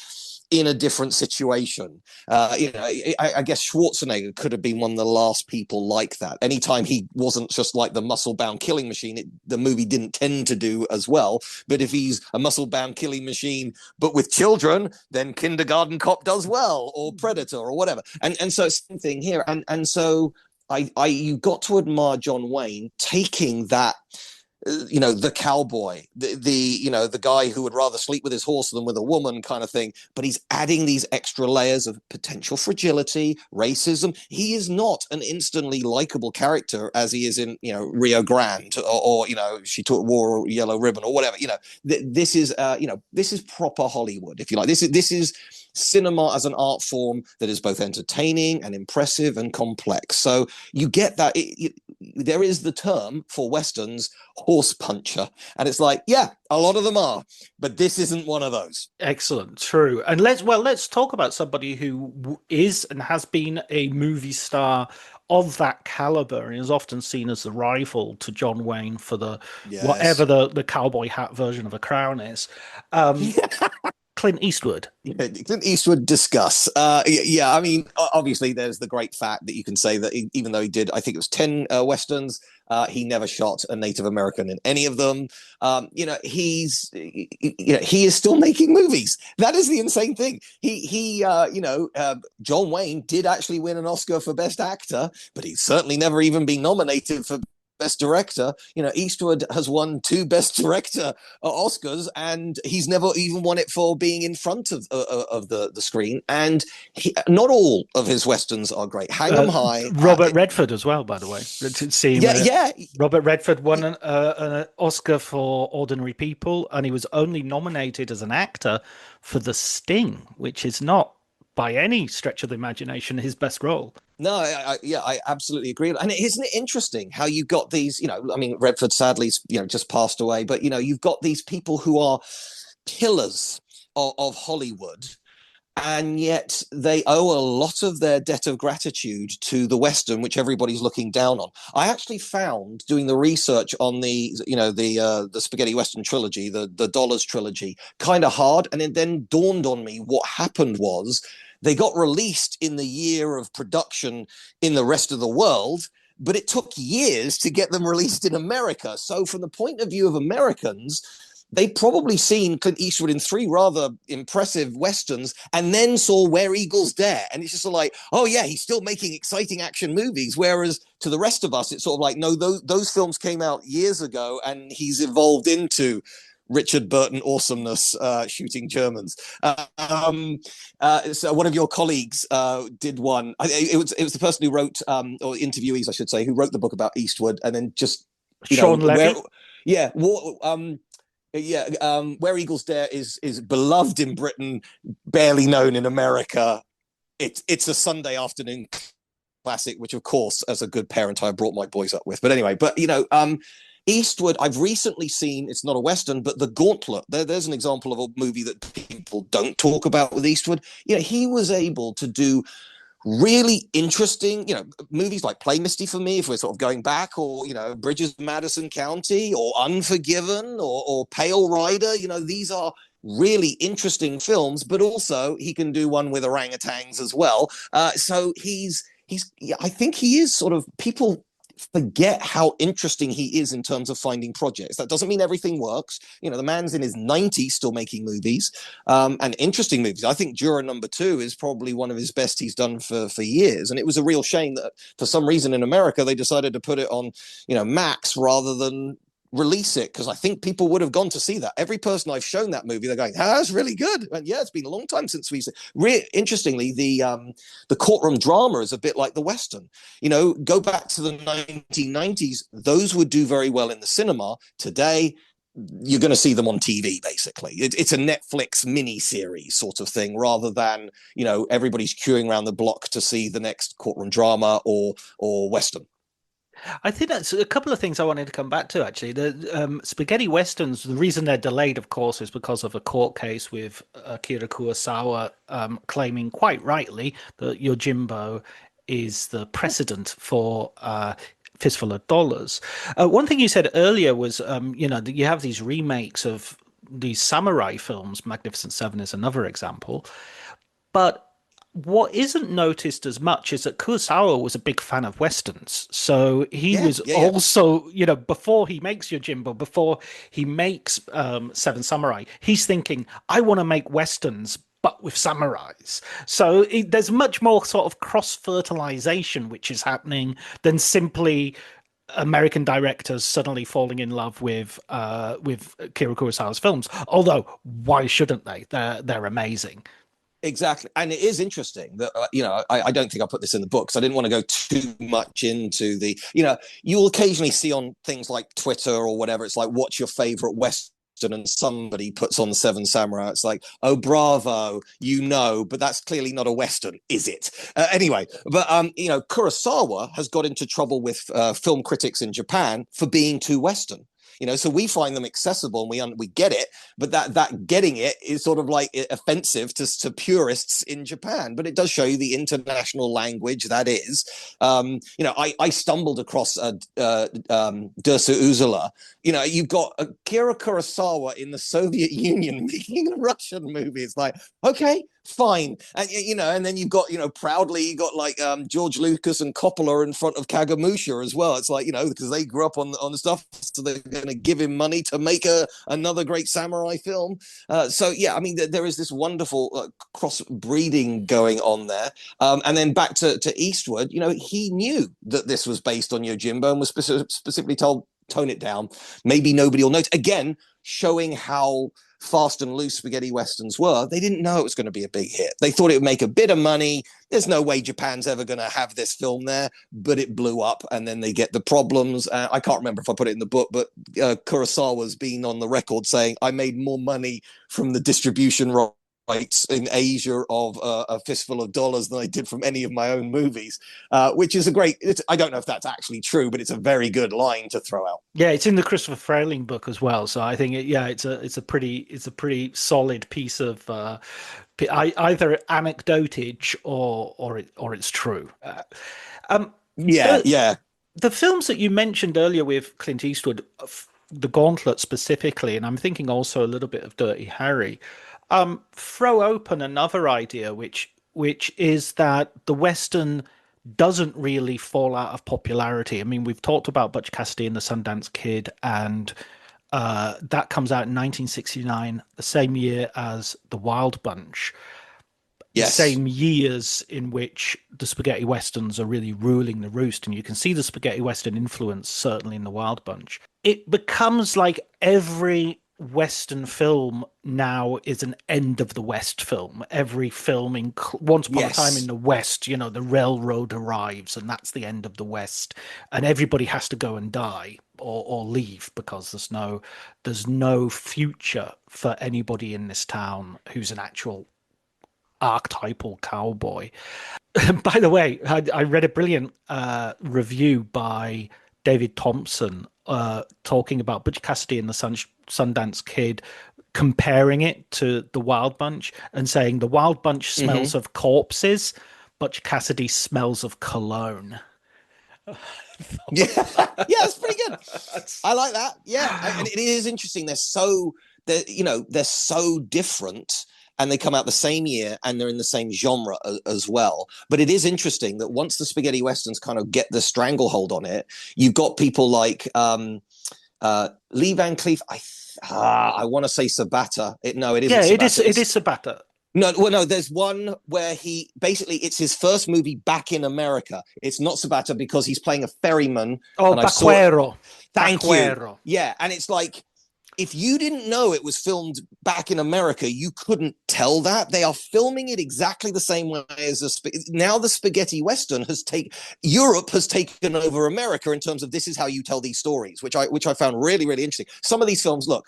in a different situation. I guess Schwarzenegger could have been one of the last people like that. Anytime he wasn't just like the muscle-bound killing machine, the movie didn't tend to do as well. But if he's a muscle-bound killing machine, but with children, then Kindergarten Cop does well, or Predator, or whatever. And so it's the same thing here. And so you got to admire John Wayne taking that the cowboy, the guy who would rather sleep with his horse than with a woman kind of thing. But he's adding these extra layers of potential fragility, racism. He is not an instantly likable character as he is in, Rio Grande or She Took War Yellow Ribbon or whatever. This is proper Hollywood, if you like. This is cinema as an art form that is both entertaining and impressive and complex. So you get that. There is the term for Westerns, horse puncher. And it's like, yeah, a lot of them are, but this isn't one of those. Excellent, true. And let's talk about somebody who is and has been a movie star of that caliber and is often seen as the rival to John Wayne for whatever the cowboy hat version of a crown is. Clint Eastwood. Yeah, Clint Eastwood, discuss. I mean, obviously, there's the great fact that you can say that even though he did, I think it was 10 Westerns, he never shot a Native American in any of them. He is still making movies. That is the insane thing. John Wayne did actually win an Oscar for Best Actor, but he's certainly never even been nominated for Best Director. Eastwood has won 2 Best Director Oscars, and he's never even won it for being in front of the screen. And not all of his westerns are great. Hang 'em High, Robert Redford as well, by the way. Robert Redford won an Oscar for Ordinary People, and he was only nominated as an actor for The Sting, which is not by any stretch of the imagination his best role. No, I absolutely agree. And isn't it interesting how you got these, Redford sadly, just passed away, but, you've got these people who are pillars of Hollywood, and yet they owe a lot of their debt of gratitude to the Western, which everybody's looking down on. I actually found, doing the research on the spaghetti Western trilogy, the Dollars trilogy, kind of hard. And it then dawned on me what happened was, they got released in the year of production in the rest of the world, but it took years to get them released in America. So from the point of view of Americans, they'd probably seen Clint Eastwood in 3 rather impressive Westerns and then saw Where Eagles Dare. And it's just like, oh yeah, he's still making exciting action movies. Whereas to the rest of us, it's sort of like, no, those films came out years ago and he's evolved into Richard Burton awesomeness, shooting Germans. So one of your colleagues did one. It was the person who wrote, or interviewees, I should say, who wrote the book about Eastwood, and then just Sean Levy. Where Eagles Dare is beloved in Britain, barely known in America. It's a Sunday afternoon classic, which of course, as a good parent, I brought my boys up with. But anyway, Eastwood, I've recently seen, it's not a Western, but The Gauntlet. There's an example of a movie that people don't talk about with Eastwood. He was able to do really interesting, movies like Play Misty for me, if we're sort of going back, or, Bridges of Madison County, or Unforgiven, or Pale Rider. These are really interesting films, but also he can do one with orangutans as well. So I think he is sort of, people forget how interesting he is in terms of finding projects. That doesn't mean everything works. The man's in his 90s still making movies, and interesting movies. I think Juror Number 2 is probably one of his best he's done for years. And it was a real shame that for some reason in America, they decided to put it on, Max rather than release it, because I think people would have gone to see that. Every person I've shown that movie, they're going, that's really good. And yeah, it's been a long time since we've seen. Interestingly, the courtroom drama is a bit like the Western. Go back to the 1990s, those would do very well in the cinema. Today, you're going to see them on TV, basically. It's a Netflix mini-series sort of thing, rather than, everybody's queuing around the block to see the next courtroom drama or Western. I think that's a couple of things I wanted to come back to, actually. The spaghetti westerns, the reason they're delayed, of course, is because of a court case with Akira Kurosawa claiming quite rightly that Yojimbo is the precedent for Fistful of Dollars. One thing you said earlier was, that you have these remakes of these samurai films. Magnificent Seven is another example. But what isn't noticed as much is that Kurosawa was a big fan of westerns, so he was also, before he makes Yojimbo, before he makes Seven Samurai, he's thinking, I want to make westerns, but with samurais. So there's much more sort of cross-fertilization which is happening than simply American directors suddenly falling in love with Kira Kurosawa's films. Although, why shouldn't they? They're amazing. Exactly. And it is interesting that, I don't think I put this in the book because I didn't want to go too much into you'll occasionally see on things like Twitter or whatever, it's like, what's your favorite Western? And somebody puts on the Seven Samurai. It's like, oh, bravo, but that's clearly not a Western, is it? Anyway, but, Kurosawa has got into trouble with film critics in Japan for being too Western. So we find them accessible and we get it, but that getting it is sort of like offensive to purists in Japan. But it does show you the international language that is. I stumbled across Dersu Uzula. You've got Akira Kurosawa in the Soviet Union making a Russian movie. It's like, okay, fine. And then you've got, proudly, you got like George Lucas and Coppola in front of Kagemusha as well. It's like, because they grew up on the stuff, so they're going to give him money to make another great samurai film. There is this wonderful cross-breeding going on there. And then back to Eastwood, he knew that this was based on Yojimbo and was specifically told, tone it down. Maybe nobody will notice. Again, showing how fast and loose spaghetti westerns were. They didn't know it was going to be a big hit. They thought it would make a bit of money. There's no way Japan's ever going to have this film there, but it blew up, and then they get the problems. I can't remember if I put it in the book, but Kurosawa's been on the record saying, I made more money from the distribution rights in Asia of a fistful of dollars than I did from any of my own movies, which is I don't know if that's actually true, but it's a very good line to throw out. Yeah, it's in the Christopher Frayling book as well. So I think it's a pretty solid piece of either anecdotage or it's true. The films that you mentioned earlier with Clint Eastwood, The Gauntlet specifically, and I'm thinking also a little bit of Dirty Harry. Throw open another idea, which is that the Western doesn't really fall out of popularity. I mean, we've talked about Butch Cassidy and the Sundance Kid, and that comes out in 1969, the same year as The Wild Bunch. Yes. The same years in which the spaghetti westerns are really ruling the roost, and you can see the spaghetti western influence certainly in The Wild Bunch. It becomes like every Western film now is an end of the West film. Every film Once Upon a Time in the West, the railroad arrives and that's the end of the West, and everybody has to go and die or leave because there's no future for anybody in this town who's an actual archetypal cowboy. By the way, I read a brilliant review by David Thompson talking about Butch Cassidy and the Sundance Kid, comparing it to The Wild Bunch and saying The Wild Bunch smells of corpses, Butch Cassidy smells of cologne. Yeah, that's pretty good. I like that. Yeah, and it is interesting. They're so different, and they come out the same year, and they're in the same genre as well. But it is interesting that once the spaghetti westerns kind of get the stranglehold on it, you've got people like Lee Van Cleef. I want to say Sabata. It isn't. Yeah, Sabata. it is Sabata. No. There's one where it's his first movie back in America. It's not Sabata because he's playing a ferryman. Oh, Baquero. Thank you. Yeah, and it's like, if you didn't know it was filmed back in America, you couldn't tell that. They are filming it exactly the same way as now the spaghetti western Europe has taken over America in terms of this is how you tell these stories, which I found really, really interesting. Some of these films, look,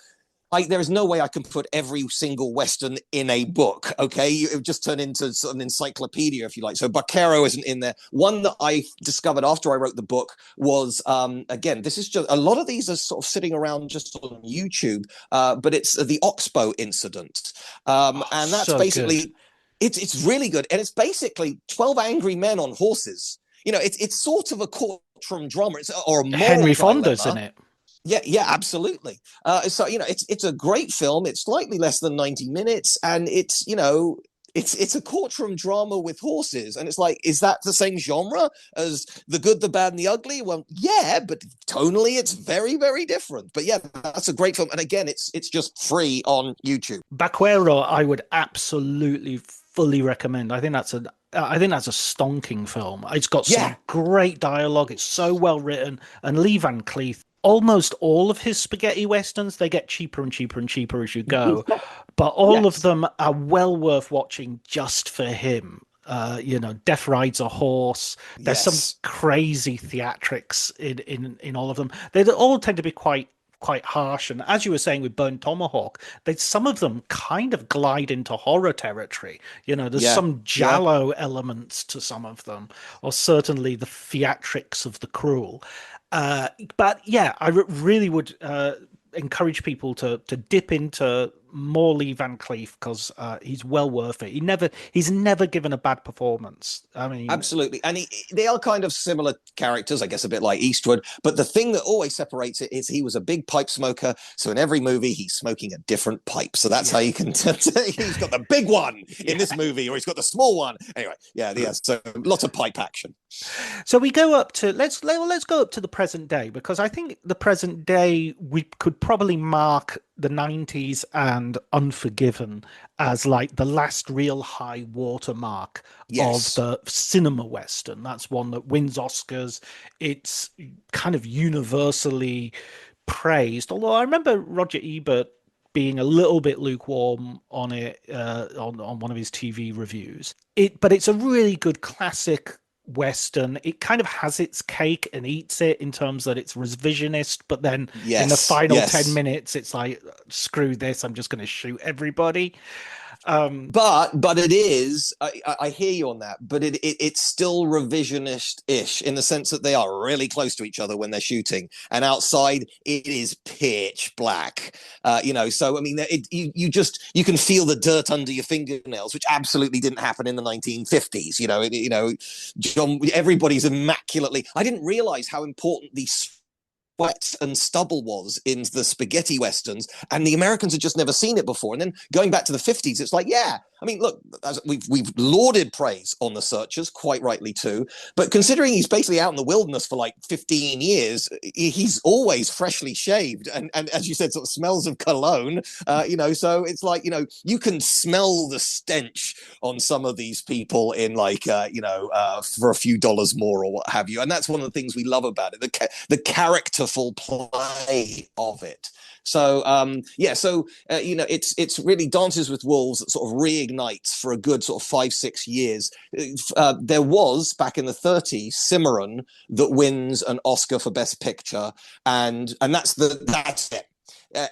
there is no way I can put every single Western in a book, okay? It would just turn into sort of an encyclopedia, if you like. So Baquero isn't in there. One that I discovered after I wrote the book was, again, this is just, a lot of these are sort of sitting around just on YouTube, but it's the Oxbow incident. And that's so basically, it's really good. And it's basically 12 angry men on horses. It's sort of a courtroom drama. Or a moral Henry Fonda's in it. Yeah, absolutely. So it's a great film. It's slightly less than 90 minutes, and it's a courtroom drama with horses. And it's like, is that the same genre as The Good, the Bad, and the Ugly? Well, yeah, but tonally, it's very, very different. But yeah, that's a great film. And again, it's just free on YouTube. Baquero, I would absolutely fully recommend. I think that's a stonking film. It's got some Yeah. great dialogue. It's so well written. And Lee Van Cleef, almost all of his spaghetti westerns, they get cheaper and cheaper and cheaper as you go, but all of Yes. them are well worth watching just for him. Death Rides a Horse. There's some Yes. crazy theatrics in all of them. They all tend to be quite harsh, and as you were saying with Burnt Tomahawk, some of them kind of glide into horror territory. There's Yeah. some Yeah. giallo elements to some of them, or certainly the theatrics of the cruel. But yeah, I really would encourage people to dip into more Lee Van Cleef, because he's well worth it. He's never given a bad performance. I mean, Absolutely. And they are kind of similar characters, I guess, a bit like Eastwood. But the thing that always separates it is he was a big pipe smoker. So in every movie, he's smoking a different pipe. So that's how you can tell he's got the big one in this movie, or he's got the small one. Anyway, yeah. So lots of pipe action. So we go up to let's go up to the present day, because I think the present day we could probably mark the 90s and Unforgiven as like the last real high watermark Yes. of the cinema western. That's one that wins Oscars. It's kind of universally praised. Although I remember Roger Ebert being a little bit lukewarm on it on one of his TV reviews. But it's a really good classic Western. It kind of has its cake and eats it in terms that it's revisionist, but then in the final 10 minutes, it's like, screw this, I'm just going to shoot everybody. But it is. I hear you on that. But it's still revisionist-ish in the sense that they are really close to each other when they're shooting, and outside it is pitch black. So I mean, you can feel the dirt under your fingernails, which absolutely didn't happen in the 1950s. Everybody's immaculately. I didn't realize how important these sweat and stubble was in the spaghetti westerns, and the Americans had just never seen it before. And then going back to the 50s, it's like, yeah, I mean, look, we've lauded praise on The Searchers, quite rightly too, but considering he's basically out in the wilderness for like 15 years, he's always freshly shaved, and as you said, sort of smells of cologne, so it's like, you can smell the stench on some of these people in like, for a few dollars more or what have you. And that's one of the things we love about it, the characterful play of it. So it's really Dances with Wolves that sort of reignites for a good sort of 5-6 years. There was back in the 30s Cimarron that wins an Oscar for Best Picture, and that's it.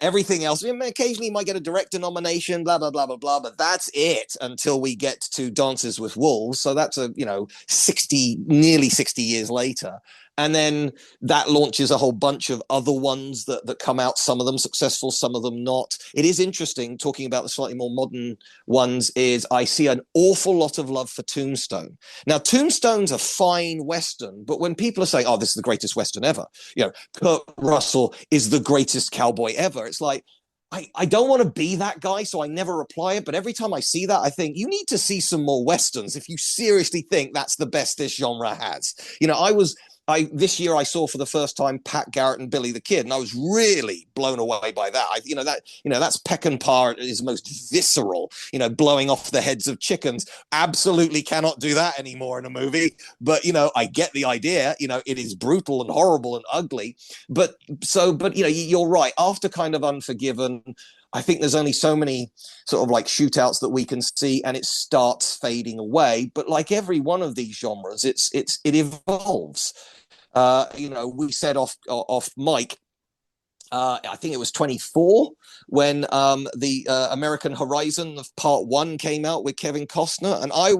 Everything else, occasionally you might get a director nomination, blah blah blah blah blah, but that's it until we get to Dances with Wolves. So that's nearly 60 years later. And then that launches a whole bunch of other ones that come out, some of them successful, some of them not. It is interesting, talking about the slightly more modern ones, is I see an awful lot of love for Tombstone. Now, Tombstone's a fine Western, but when people are saying, oh, this is the greatest Western ever, Kurt Russell is the greatest cowboy ever, it's like, I don't want to be that guy, so I never reply it. But every time I see that, I think you need to see some more Westerns if you seriously think that's the best this genre has. This year I saw for the first time Pat Garrett and Billy the Kid, and I was really blown away by that. That's Peckinpah at his most visceral, blowing off the heads of chickens. Absolutely cannot do that anymore in a movie. But, I get the idea. It is brutal and horrible and ugly. But you're right. After kind of Unforgiven, I think there's only so many sort of like shootouts that we can see, and it starts fading away. But like every one of these genres, it evolves. We said off mic, I think it was 24 when the American Horizon of Part 1 came out with Kevin Costner, and I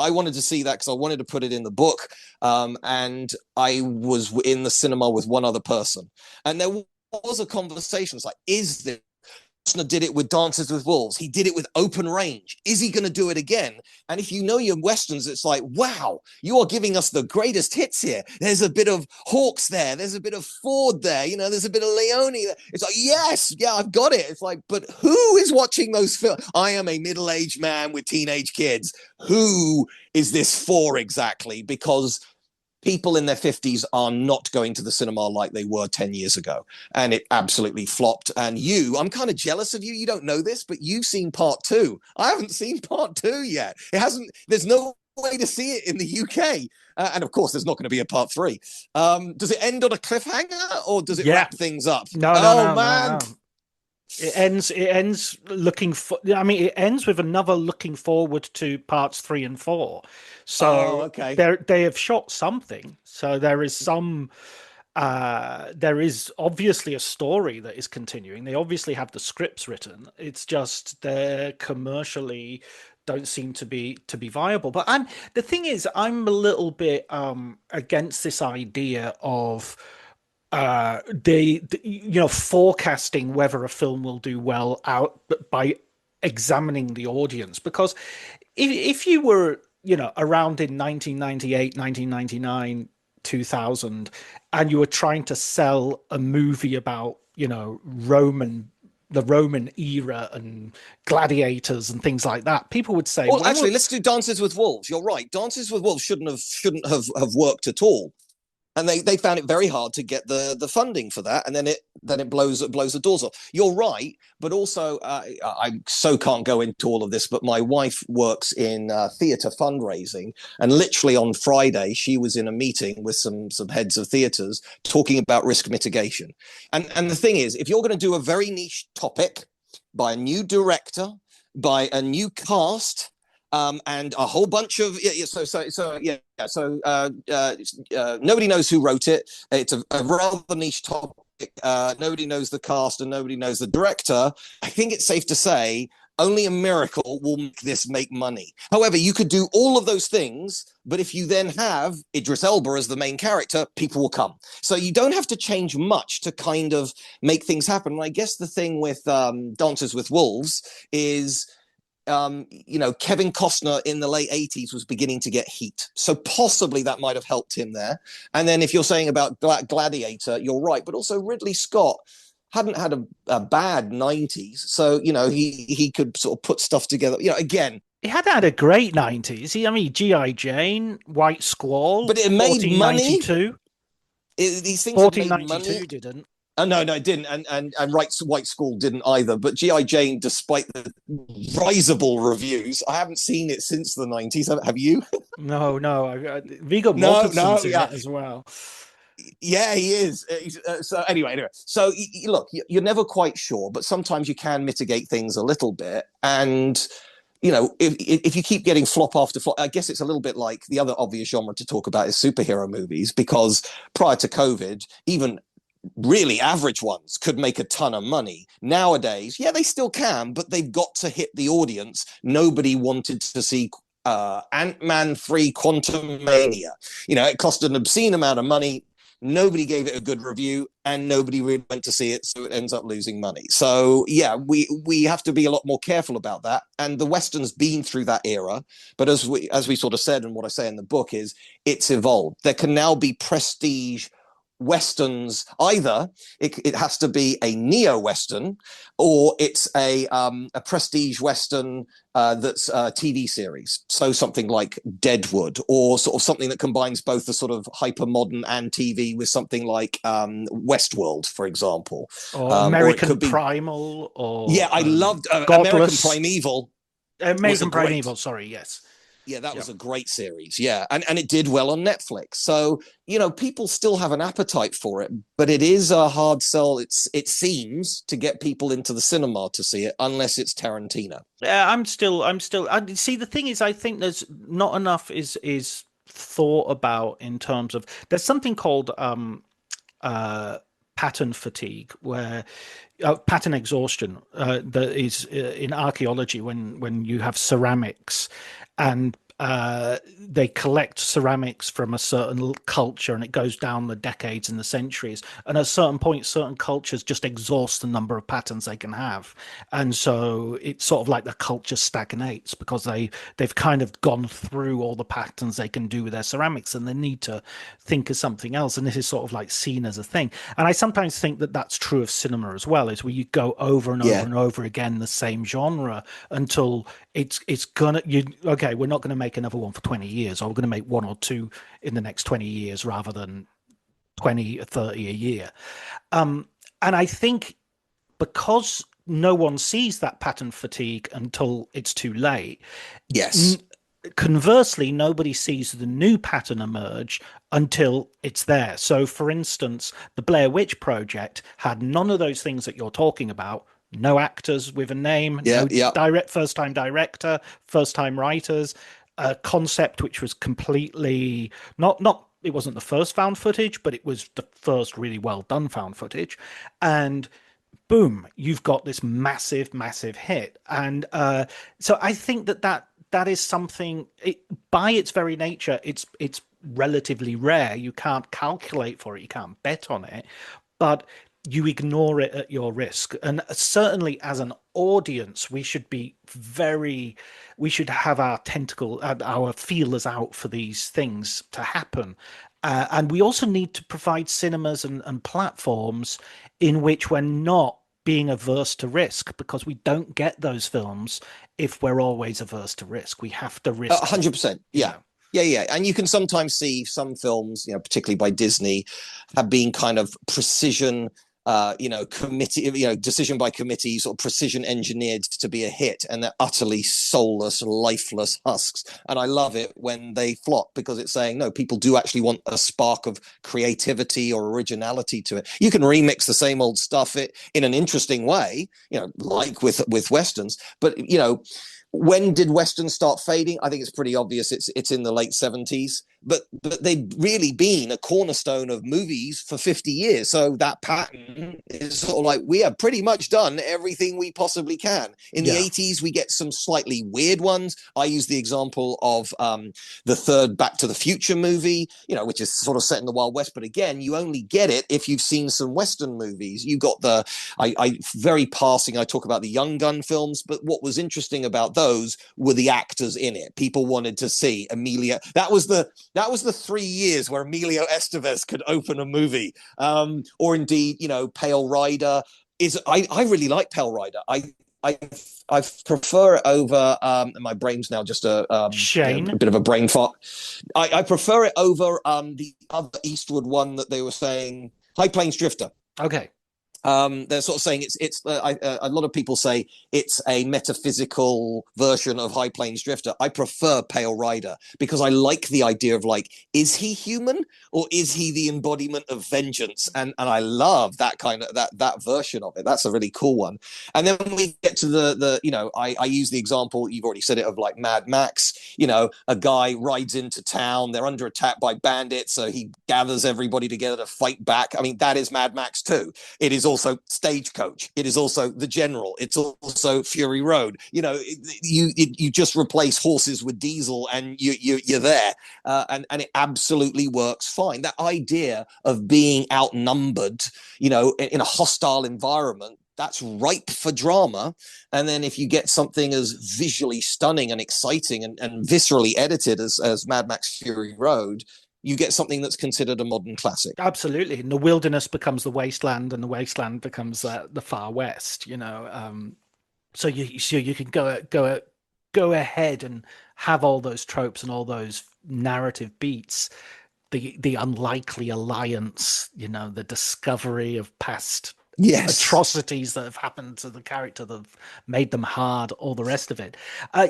wanted to see that because I wanted to put it in the book, and I was in the cinema with one other person, and there was a conversation. It's like, is this? Costner did it with Dances with Wolves. He did it with Open Range. Is he going to do it again? And if you know your Westerns, it's like, wow, you are giving us the greatest hits here. There's a bit of Hawks there. There's a bit of Ford there. There's a bit of Leone there. It's like, yes, yeah, I've got it. It's like, but who is watching those films? I am a middle-aged man with teenage kids. Who is this for exactly? Because people in their 50s are not going to the cinema like they were 10 years ago. And it absolutely flopped. And I'm kind of jealous of you. You don't know this, but you've seen part 2. I haven't seen part 2 yet. There's no way to see it in the UK. And of course, there's not going to be a part 3. Does it end on a cliffhanger, or does it wrap things up? No, man. No. It ends looking for. I mean, it ends with another looking forward to parts 3 and 4. So okay. they have shot something. So there is some. There is obviously a story that is continuing. They obviously have the scripts written. It's just they're commercially don't seem to be viable. But the thing is, I'm a little bit against this idea of forecasting whether a film will do well out by examining the audience. Because if you were around in 1998, 1999, 2000, and you were trying to sell a movie about the Roman era and gladiators and things like that, people would say, well, actually, let's do Dances with Wolves. You're right. Dances with Wolves shouldn't have worked at all. And they found it very hard to get the funding for that, and then it blows the doors off. You're right, but also I so can't go into all of this, but my wife works in theatre fundraising, and literally on Friday she was in a meeting with some heads of theatres talking about risk mitigation. And the thing is, if you're going to do a very niche topic by a new director, by a new cast, and a whole bunch of nobody knows who wrote it. It's a rather niche topic. Nobody knows the cast and nobody knows the director. I think it's safe to say only a miracle will make this make money. However, you could do all of those things, but if you then have Idris Elba as the main character, people will come. So you don't have to change much to kind of make things happen. And I guess the thing with Dances with Wolves is, Kevin Costner in the late 80s was beginning to get heat. So possibly that might have helped him there. And then if you're saying about Gladiator, you're right. But also Ridley Scott hadn't had a bad 90s. So, he could sort of put stuff together. Again, he had a great 90s. G.I. Jane, White Squall. But it made money. These things 1492 didn't. No, it didn't, and White Squall didn't either. But G.I. Jane, despite the risible reviews, I haven't seen it since the 90s. Have you? No. Viggo Mortensen's in it as well. Yeah, he is. So anyway. So look, you're never quite sure, but sometimes you can mitigate things a little bit. And if you keep getting flop after flop, I guess it's a little bit like the other obvious genre to talk about is superhero movies, because prior to COVID, even really average ones could make a ton of money. Nowadays, yeah, they still can, but they've got to hit the audience. Nobody wanted to see Ant-Man 3 Quantumania. It cost an obscene amount of money. Nobody gave it a good review, and nobody really went to see it, so it ends up losing money. So yeah, we have to be a lot more careful about that. And the Western's been through that era, but as we sort of said, and what I say in the book is, it's evolved. There can now be prestige Westerns. Either it has to be a neo-Western, or it's a prestige Western that's a TV series. So something like Deadwood, or sort of something that combines both the sort of hyper-modern and TV with something like Westworld, for example. Or American Primal. Or yeah, I loved American Primeval. American Primeval, sorry, yes. Yeah, that was a great series. Yeah. And it did well on Netflix. So, people still have an appetite for it, but it is a hard sell. It seems, to get people into the cinema to see it, unless it's Tarantino. Yeah, I'm still, see, the thing is, I think there's not enough is thought about in terms of, there's something called, pattern fatigue, where pattern exhaustion, that is in archaeology, when you have ceramics and they collect ceramics from a certain culture, and it goes down the decades and the centuries, and at a certain point certain cultures just exhaust the number of patterns they can have, and so it's sort of like the culture stagnates because they've kind of gone through all the patterns they can do with their ceramics, and they need to think of something else. And this is sort of like seen as a thing, and I sometimes think that that's true of cinema as well, is where you go over and over and over again the same genre until we're not going to make another one for 20 years, or we're going to make one or two in the next 20 years rather than 20 or 30 a year. And I think because no one sees that pattern fatigue until it's too late. Yes. Conversely, nobody sees the new pattern emerge until it's there. So, for instance, the Blair Witch Project had none of those things that you're talking about. No actors with a name, Yeah. no Yeah. first-time director, first-time writers, a concept which was completely not it wasn't the first found footage, but it was the first really well done found footage. And boom, you've got this massive hit. And so I think that is something, by its very nature, it's relatively rare. You can't calculate for it, you can't bet on it, but you ignore it at your risk. And certainly as an audience, we should have our our feelers out for these things to happen. And we also need to provide cinemas and platforms in which we're not being averse to risk, because we don't get those films if we're always averse to risk. We have to risk 100%. Yeah. Yeah. And you can sometimes see some films, particularly by Disney, have been kind of precision committee, decision by committee, sort of precision engineered to be a hit, and they're utterly soulless, lifeless husks. And I love it when they flop, because it's saying, no, people do actually want a spark of creativity or originality to it. You can remix the same old stuff in an interesting way, like with Westerns, but, when did Westerns start fading? I think it's pretty obvious. It's in the late 70s, but they've really been a cornerstone of movies for 50 years. So that pattern is sort of like, we have pretty much done everything we possibly can. In the 80s, we get some slightly weird ones. I use the example of the third Back to the Future movie, which is sort of set in the Wild West. But again, you only get it if you've seen some Western movies. You got I very passing, I talk about the Young Gun films, but what was interesting about those were the actors in it. People wanted to see Emilio. That was the 3 years where Emilio Estevez could open a movie. Or indeed, Pale Rider is. I really like Pale Rider. I prefer it over. My brain's now just a bit of a brain fart. I prefer it over the other Eastwood one that they were saying, High Plains Drifter. Okay. They're sort of saying a lot of people say it's a metaphysical version of High Plains Drifter. I prefer Pale Rider because I like the idea of, like, is he human or is he the embodiment of vengeance? And I love that kind of that version of it. That's a really cool one. And then we get to I use the example, you've already said it, of like Mad Max. A guy rides into town, they're under attack by bandits, so he gathers everybody together to fight back. I mean, that is Mad Max too. It is also Stagecoach. It is also The General. It's also Fury Road. You just replace horses with diesel and you're there. And it absolutely works fine. That idea of being outnumbered, in a hostile environment, that's ripe for drama. And then if you get something as visually stunning and exciting and viscerally edited as Mad Max Fury Road, you get something that's considered a modern classic. Absolutely. And the wilderness becomes the wasteland, and the wasteland becomes the far west, So you can go ahead and have all those tropes and all those narrative beats, the unlikely alliance, the discovery of past atrocities that have happened to the character that have made them hard, all the rest of it. I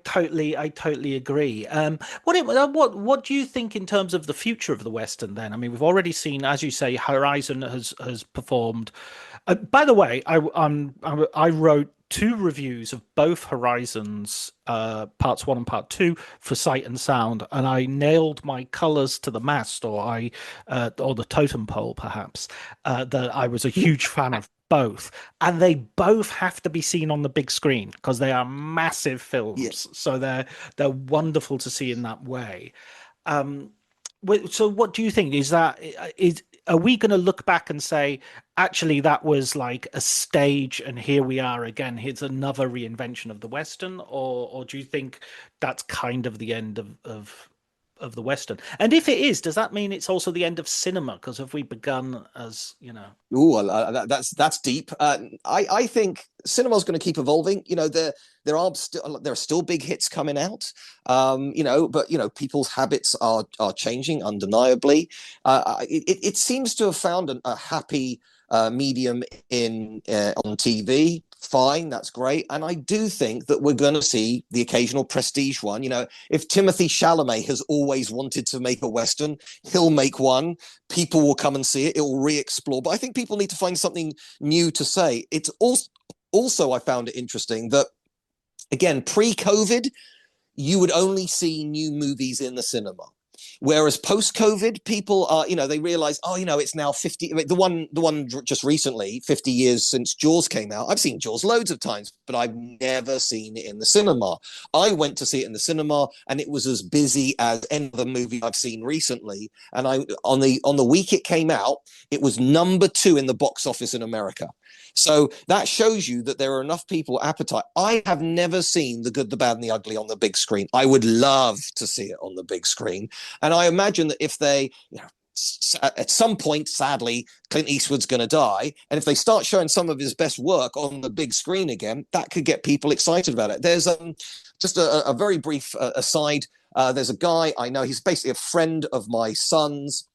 totally agree. What do you think in terms of the future of the Western then? I mean, we've already seen, as you say, Horizon has performed. By the way, I wrote 2 reviews of both Horizons, parts 1 and part 2, for Sight and Sound, and I nailed my colors to the mast, or the totem pole, perhaps. That I was a huge fan of both, and they both have to be seen on the big screen because they are massive films. Yes. So they're wonderful to see in that way. So what do you think? Are we going to look back and say, actually, that was like a stage, and here we are again? Here's another reinvention of the Western, or do you think that's kind of the end of the Western. And if it is, does that mean it's also the end of cinema? Because have we begun as, you know? Ooh, that's deep. I think cinema's going to keep evolving. You know, there are still big hits coming out. You know, but you know, people's habits are changing undeniably. It seems to have found a happy medium in on TV. Fine, that's great. And I do think that we're going to see the occasional prestige one. You know, if Timothy Chalamet has always wanted to make a Western, he'll make one. People will come and see it. It will re-explore. But I think people need to find something new to say. It's also I found it interesting that, again, pre-COVID, you would only see new movies in the cinema. Whereas post-COVID, people are, you know, they realize, oh, you know, it's now 50. The one just recently, 50 years since Jaws came out. I've seen Jaws loads of times, but I've never seen it in the cinema. I went to see it in the cinema, and it was as busy as any other movie I've seen recently. And on the week it came out, it was number 2 in the box office in America. So that shows you that there are enough people appetite. I have never seen The Good, the Bad, and the Ugly on the big screen. I would love to see it on the big screen. And I imagine that if they, you know, at some point, sadly, Clint Eastwood's going to die. And if they start showing some of his best work on the big screen again, that could get people excited about it. There's just a very brief aside. There's a guy I know, he's basically a friend of my son's,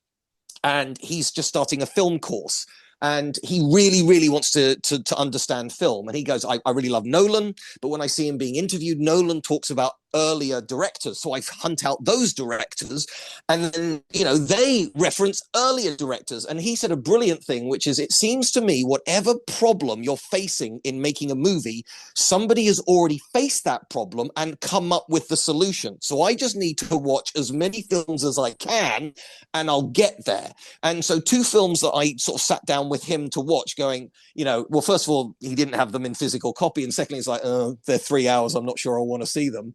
and he's just starting a film course. And he really, really wants to understand film. And he goes, I really love Nolan, but when I see him being interviewed, Nolan talks about earlier directors. So I hunt out those directors, and then, you know, they reference earlier directors. And he said a brilliant thing, which is, it seems to me, whatever problem you're facing in making a movie, somebody has already faced that problem and come up with the solution. So I just need to watch as many films as I can, and I'll get there. And so 2 films that I sort of sat down with him to watch, going, you know, well, first of all, he didn't have them in physical copy. And secondly, it's like, they're 3 hours. I'm not sure I want to see them.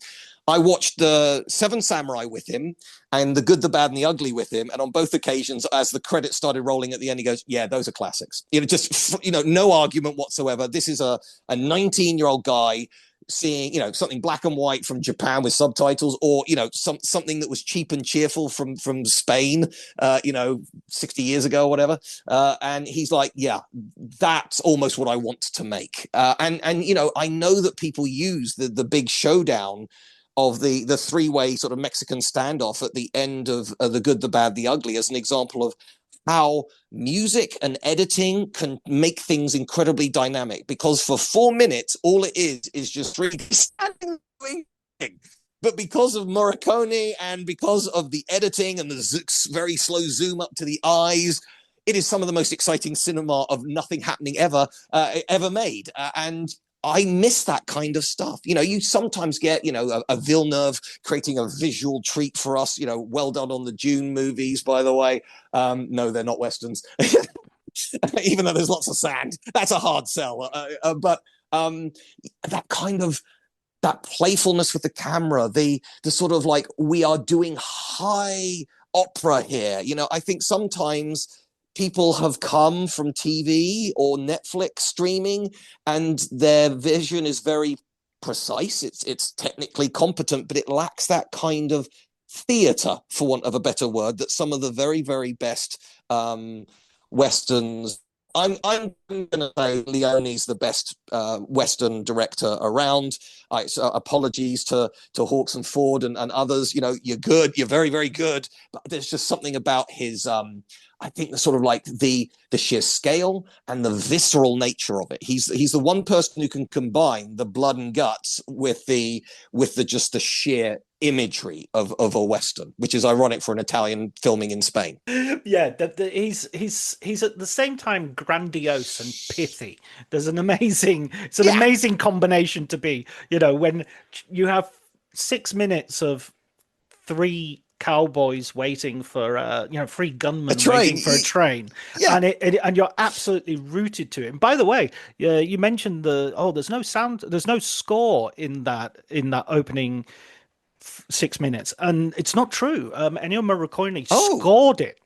I watched the Seven Samurai with him and The Good, the Bad, and the Ugly with him. And on both occasions, as the credits started rolling at the end, he goes, yeah, those are classics. You know, just, you know, no argument whatsoever. This is a 19-year-old guy seeing, you know, something black and white from Japan with subtitles, or, you know, something that was cheap and cheerful from Spain, you know, 60 years ago or whatever. And he's like, yeah, that's almost what I want to make. And you know, I know that people use the big showdown of the 3-way sort of Mexican standoff at the end of The Good, the Bad, the Ugly as an example of how music and editing can make things incredibly dynamic, because for 4 minutes, all it is just really standing. But because of Morricone and because of the editing and the very slow zoom up to the eyes, it is some of the most exciting cinema of nothing happening ever made. And I miss that kind of stuff. You know, you sometimes get, you know, a Villeneuve creating a visual treat for us. You know, well done on the Dune movies, by the way. No, they're not Westerns, even though there's lots of sand. That's a hard sell. But that kind of, that playfulness with the camera, the sort of like, we are doing high opera here. You know, I think sometimes people have come from TV or Netflix streaming, and their vision is very precise. It's technically competent, but it lacks that kind of theater, for want of a better word, that some of the very, very best Westerns. I'm going to say Leone's the best Western director around. So apologies to Hawks and Ford and others. You know, you're good. You're very, very good. But there's just something about his, I think, the sort of like the sheer scale and the visceral nature of it. He's the one person who can combine the blood and guts with the just the sheer imagery of a Western, which is ironic for an Italian filming in Spain. Yeah, he's at the same time grandiose and pithy. There's an amazing, it's an amazing combination to be, you know, when you have 6 minutes of 3 cowboys waiting for you know, 3 gunmen waiting for a train, and and you're absolutely rooted to it. And by the way, you mentioned there's no sound, there's no score in that opening 6 minutes, and it's not true. Ennio Morricone scored it.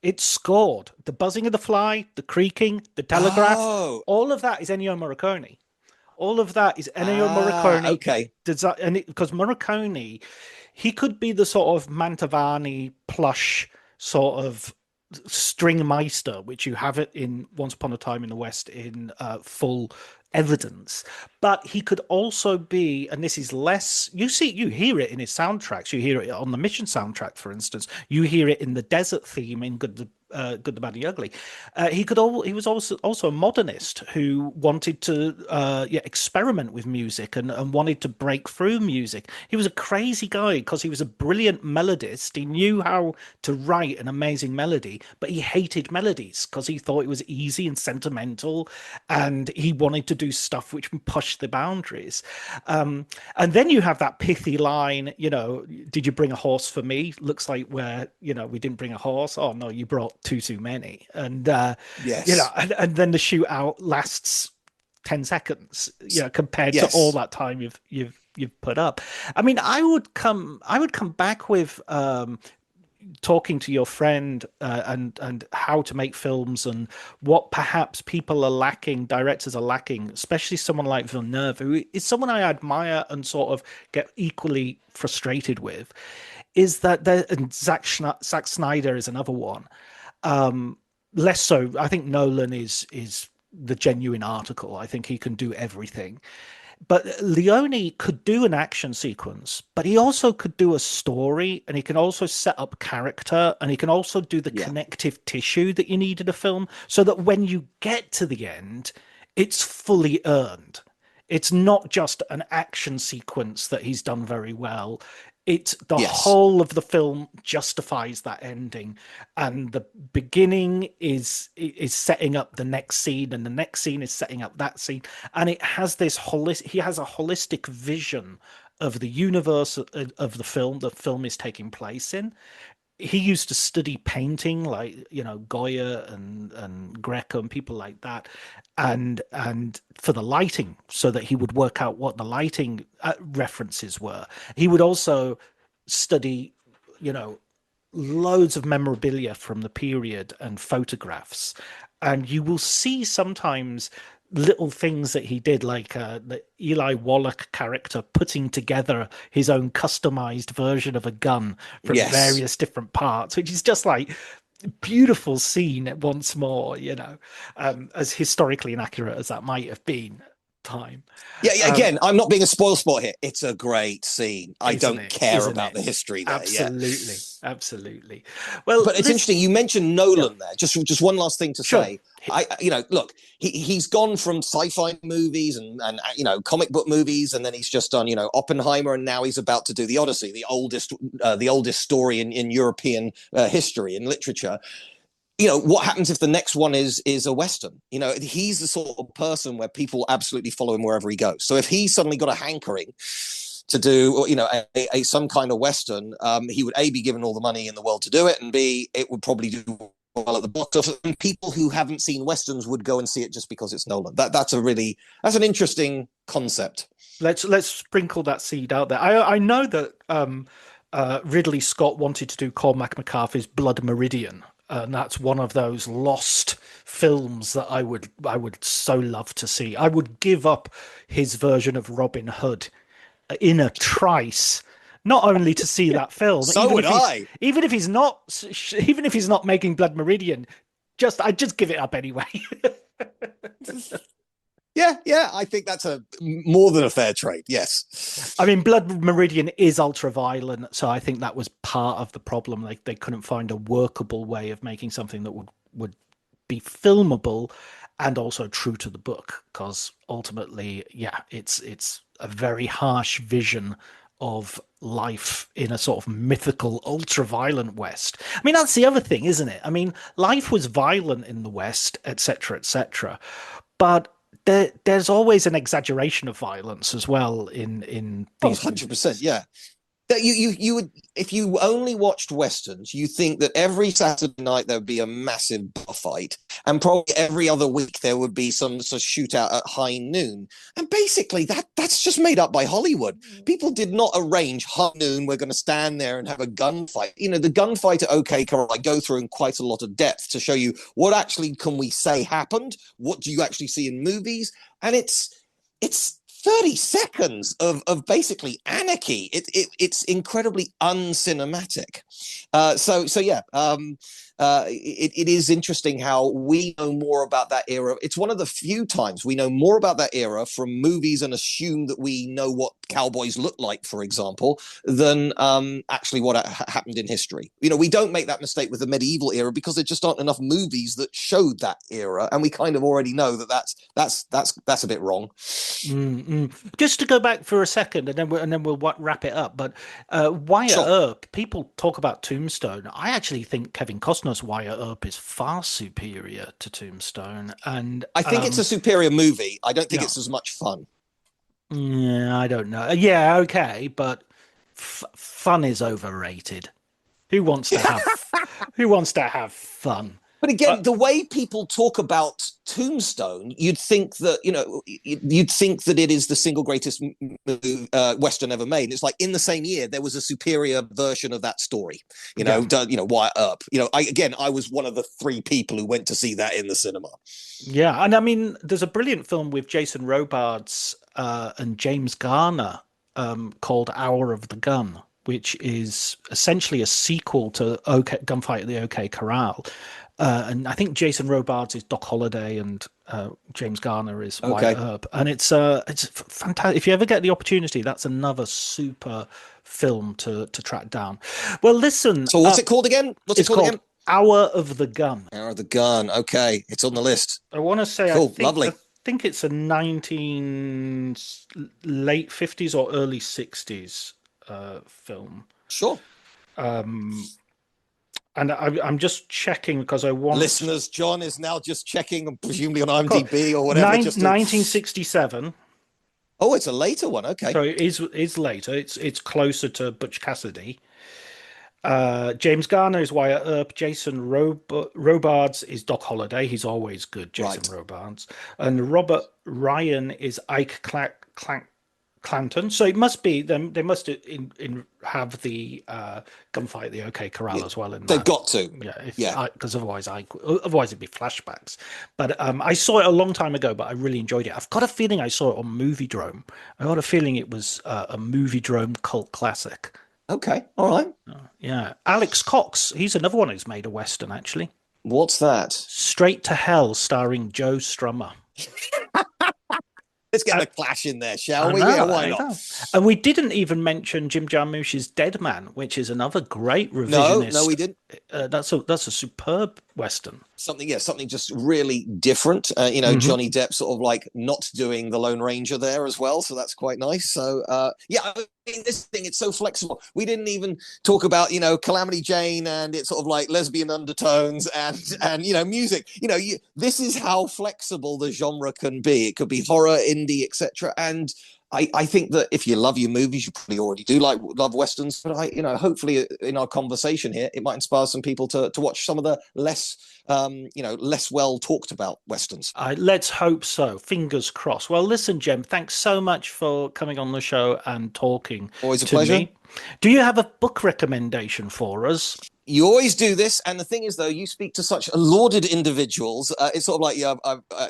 It scored the buzzing of the fly, the creaking, the telegraph. All of that is Ennio Morricone. All of that is Ennio Morricone. Okay. And because Morricone, he could be the sort of Mantovani plush sort of string meister, which you have it in Once Upon a Time in the West in full evidence. But he could also be, and this is less, you hear it in his soundtracks. You hear it on the Mission soundtrack, for instance. You hear it in the desert theme in Good, the Bad, and the Ugly. He was also a modernist who wanted to experiment with music and wanted to break through music. He was a crazy guy because he was a brilliant melodist. He knew how to write an amazing melody, but he hated melodies because he thought it was easy and sentimental, and he wanted to do stuff which pushed the boundaries. And then you have that pithy line, did you bring a horse for me? Looks like we didn't bring a horse. Oh no, you brought too many. And yes, and then the shootout lasts 10 seconds, compared yes. to all that time you've put up. I mean, I would come back with talking to your friend and how to make films and what perhaps people are lacking, directors are lacking, especially someone like Villeneuve, who is someone I admire and sort of get equally frustrated with, is that and Zack Snyder is another one. Less so. I think Nolan is the genuine article. I think he can do everything. But Leone could do an action sequence, but he also could do a story, and he can also set up character, and he can also do the connective tissue that you need in a film, so that when you get to the end, it's fully earned. It's not just an action sequence that he's done very well. It's the whole of the film justifies that ending, and the beginning is setting up the next scene, and the next scene is setting up that scene, and it has this he has a holistic vision of the universe of the film is taking place in. He used to study painting, like Goya and Greco and people like that, and for the lighting, so that he would work out what the lighting references were. He would also study, loads of memorabilia from the period and photographs, and you will see sometimes little things that he did, like the Eli Wallach character putting together his own customized version of a gun from various different parts, which is just like beautiful scene once more, as historically inaccurate as that might have been time. Again, I'm not being a spoil sport here. It's a great scene. I don't care about the history there. Absolutely. Well, but it's interesting. You mentioned Nolan there. Just one last thing to say. Look, he's gone from sci-fi movies and comic book movies, and then he's just done Oppenheimer, and now he's about to do the Odyssey, the oldest story in European history and literature. What happens if the next one is a Western? He's the sort of person where people absolutely follow him wherever he goes. So if he's suddenly got a hankering to do, some kind of Western, he would be given all the money in the world to do it, and B, it would probably do well at the box office. And people who haven't seen Westerns would go and see it just because it's Nolan. That's an interesting concept. Let's sprinkle that seed out there. I know that Ridley Scott wanted to do Cormac McCarthy's Blood Meridian. And that's one of those lost films that I would so love to see. I would give up his version of Robin Hood in a trice, not only to see that film. Even if he's not making Blood Meridian, I'd just give it up anyway. Yeah, I think that's more than a fair trade. Yes. I mean, Blood Meridian is ultra violent, so I think that was part of the problem. Like, they couldn't find a workable way of making something that would be filmable and also true to the book, because ultimately, it's a very harsh vision of life in a sort of mythical, ultra-violent West. I mean, that's the other thing, isn't it? I mean, life was violent in the West, etc., but there's always an exaggeration of violence as well in these 100%, yeah. That you would, if you only watched Westerns, you think that every Saturday night there would be a massive bar fight, and probably every other week there would be some sort of shootout at high noon. And basically that's just made up by Hollywood. People did not arrange high noon, we're going to stand there and have a gunfight. The gunfight at OK Corral, I go through in quite a lot of depth to show you what actually can we say happened, what do you actually see in movies, and it's 30 seconds of basically anarchy. It's incredibly uncinematic. It is interesting how we know more about that era. It's one of the few times we know more about that era from movies and assume that we know what cowboys look like, for example, than actually what happened in history. You know, we don't make that mistake with the medieval era because there just aren't enough movies that showed that era, and we kind of already know that that's a bit wrong. Just to go back for a second, and then we'll wrap it up. But Wyatt Earp, people talk about Tombstone. I actually think Kevin Costner's Wyatt Earp is far superior to Tombstone, and I think it's a superior movie. I don't think it's as much fun. Yeah, I don't know. Yeah, okay, but fun is overrated. Who wants to have fun? But again, the way people talk about Tombstone, you'd think that it is the single greatest Western ever made. And it's like in the same year there was a superior version of that story. Wyatt Earp. I was one of the 3 people who went to see that in the cinema. Yeah, and I mean, there's a brilliant film with Jason Robards and James Garner called Hour of the Gun, which is essentially a sequel to Gunfight at the OK Corral. And I think Jason Robards is Doc Holliday and James Garner is Wyatt Earp. And it's fantastic. If you ever get the opportunity, that's another super film to track down. Well, listen. So what's it called again? It's called Hour of the Gun. Hour of the Gun. Okay. It's on the list. I want to say, cool. Lovely. I think it's a late 50s or early 60s film. Sure. And I'm just checking because I want... Listeners, John is now just checking, presumably on IMDb or whatever. 1967. Oh, it's a later one. Okay. So it is later. It's closer to Butch Cassidy. James Garner is Wyatt Earp. Jason Robards is Doc Holliday. He's always good, Jason Robards. And Robert Ryan is Ike Clanton. So it must be them. They must have the gunfight at the OK Corral as well. They've got to. Yeah, because otherwise it'd be flashbacks. But I saw it a long time ago, but I really enjoyed it. I've got a feeling I saw it on Moviedrome. I got a feeling it was a Moviedrome cult classic. Okay, all right. Yeah, Alex Cox. He's another one who's made a Western, actually. What's that? Straight to Hell, starring Joe Strummer. Let's get a Clash in there, shall we? Why not? And we didn't even mention Jim Jarmusch's Dead Man, which is another great revisionist. No, we didn't. That's a superb Western. Something just really different. Johnny Depp sort of like not doing the Lone Ranger there as well, so that's quite nice. So this thing, it's so flexible. We didn't even talk about Calamity Jane and it's sort of like lesbian undertones and music. This is how flexible the genre can be. It could be horror, indie, etc. And I think that if you love your movies, you probably already do love Westerns, but hopefully in our conversation here, it might inspire some people to watch some of the less well talked about Westerns. Let's hope so. Fingers crossed. Well, listen, Jem, thanks so much for coming on the show and talking. Always a pleasure. Me. Do you have a book recommendation for us? You always do this, and the thing is, though, you speak to such lauded individuals. It's sort of like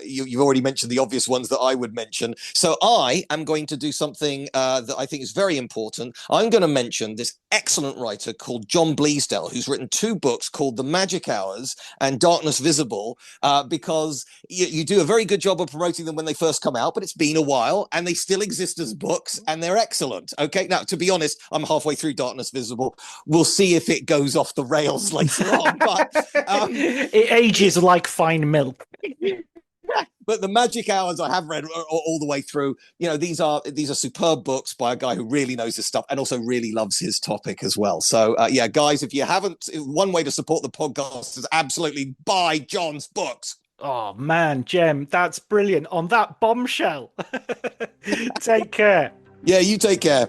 you've already mentioned the obvious ones that I would mention. So I am going to do something that I think is very important. I'm going to mention this excellent writer called John Bleasdale, who's written 2 books called The Magic Hours and Darkness Visible, because you do a very good job of promoting them when they first come out, but it's been a while, and they still exist as books, and they're excellent. Okay, now, to be honest, I'm halfway through Darkness Visible. We'll see if it goes off the rails later on, but it ages like fine milk. But The Magic Hours I have read all the way through. These are superb books by a guy who really knows his stuff and also really loves his topic as well. So guys, if you haven't, one way to support the podcast is absolutely buy John's books. Oh man, Jem, that's brilliant. On that bombshell. Take care. Yeah, you take care.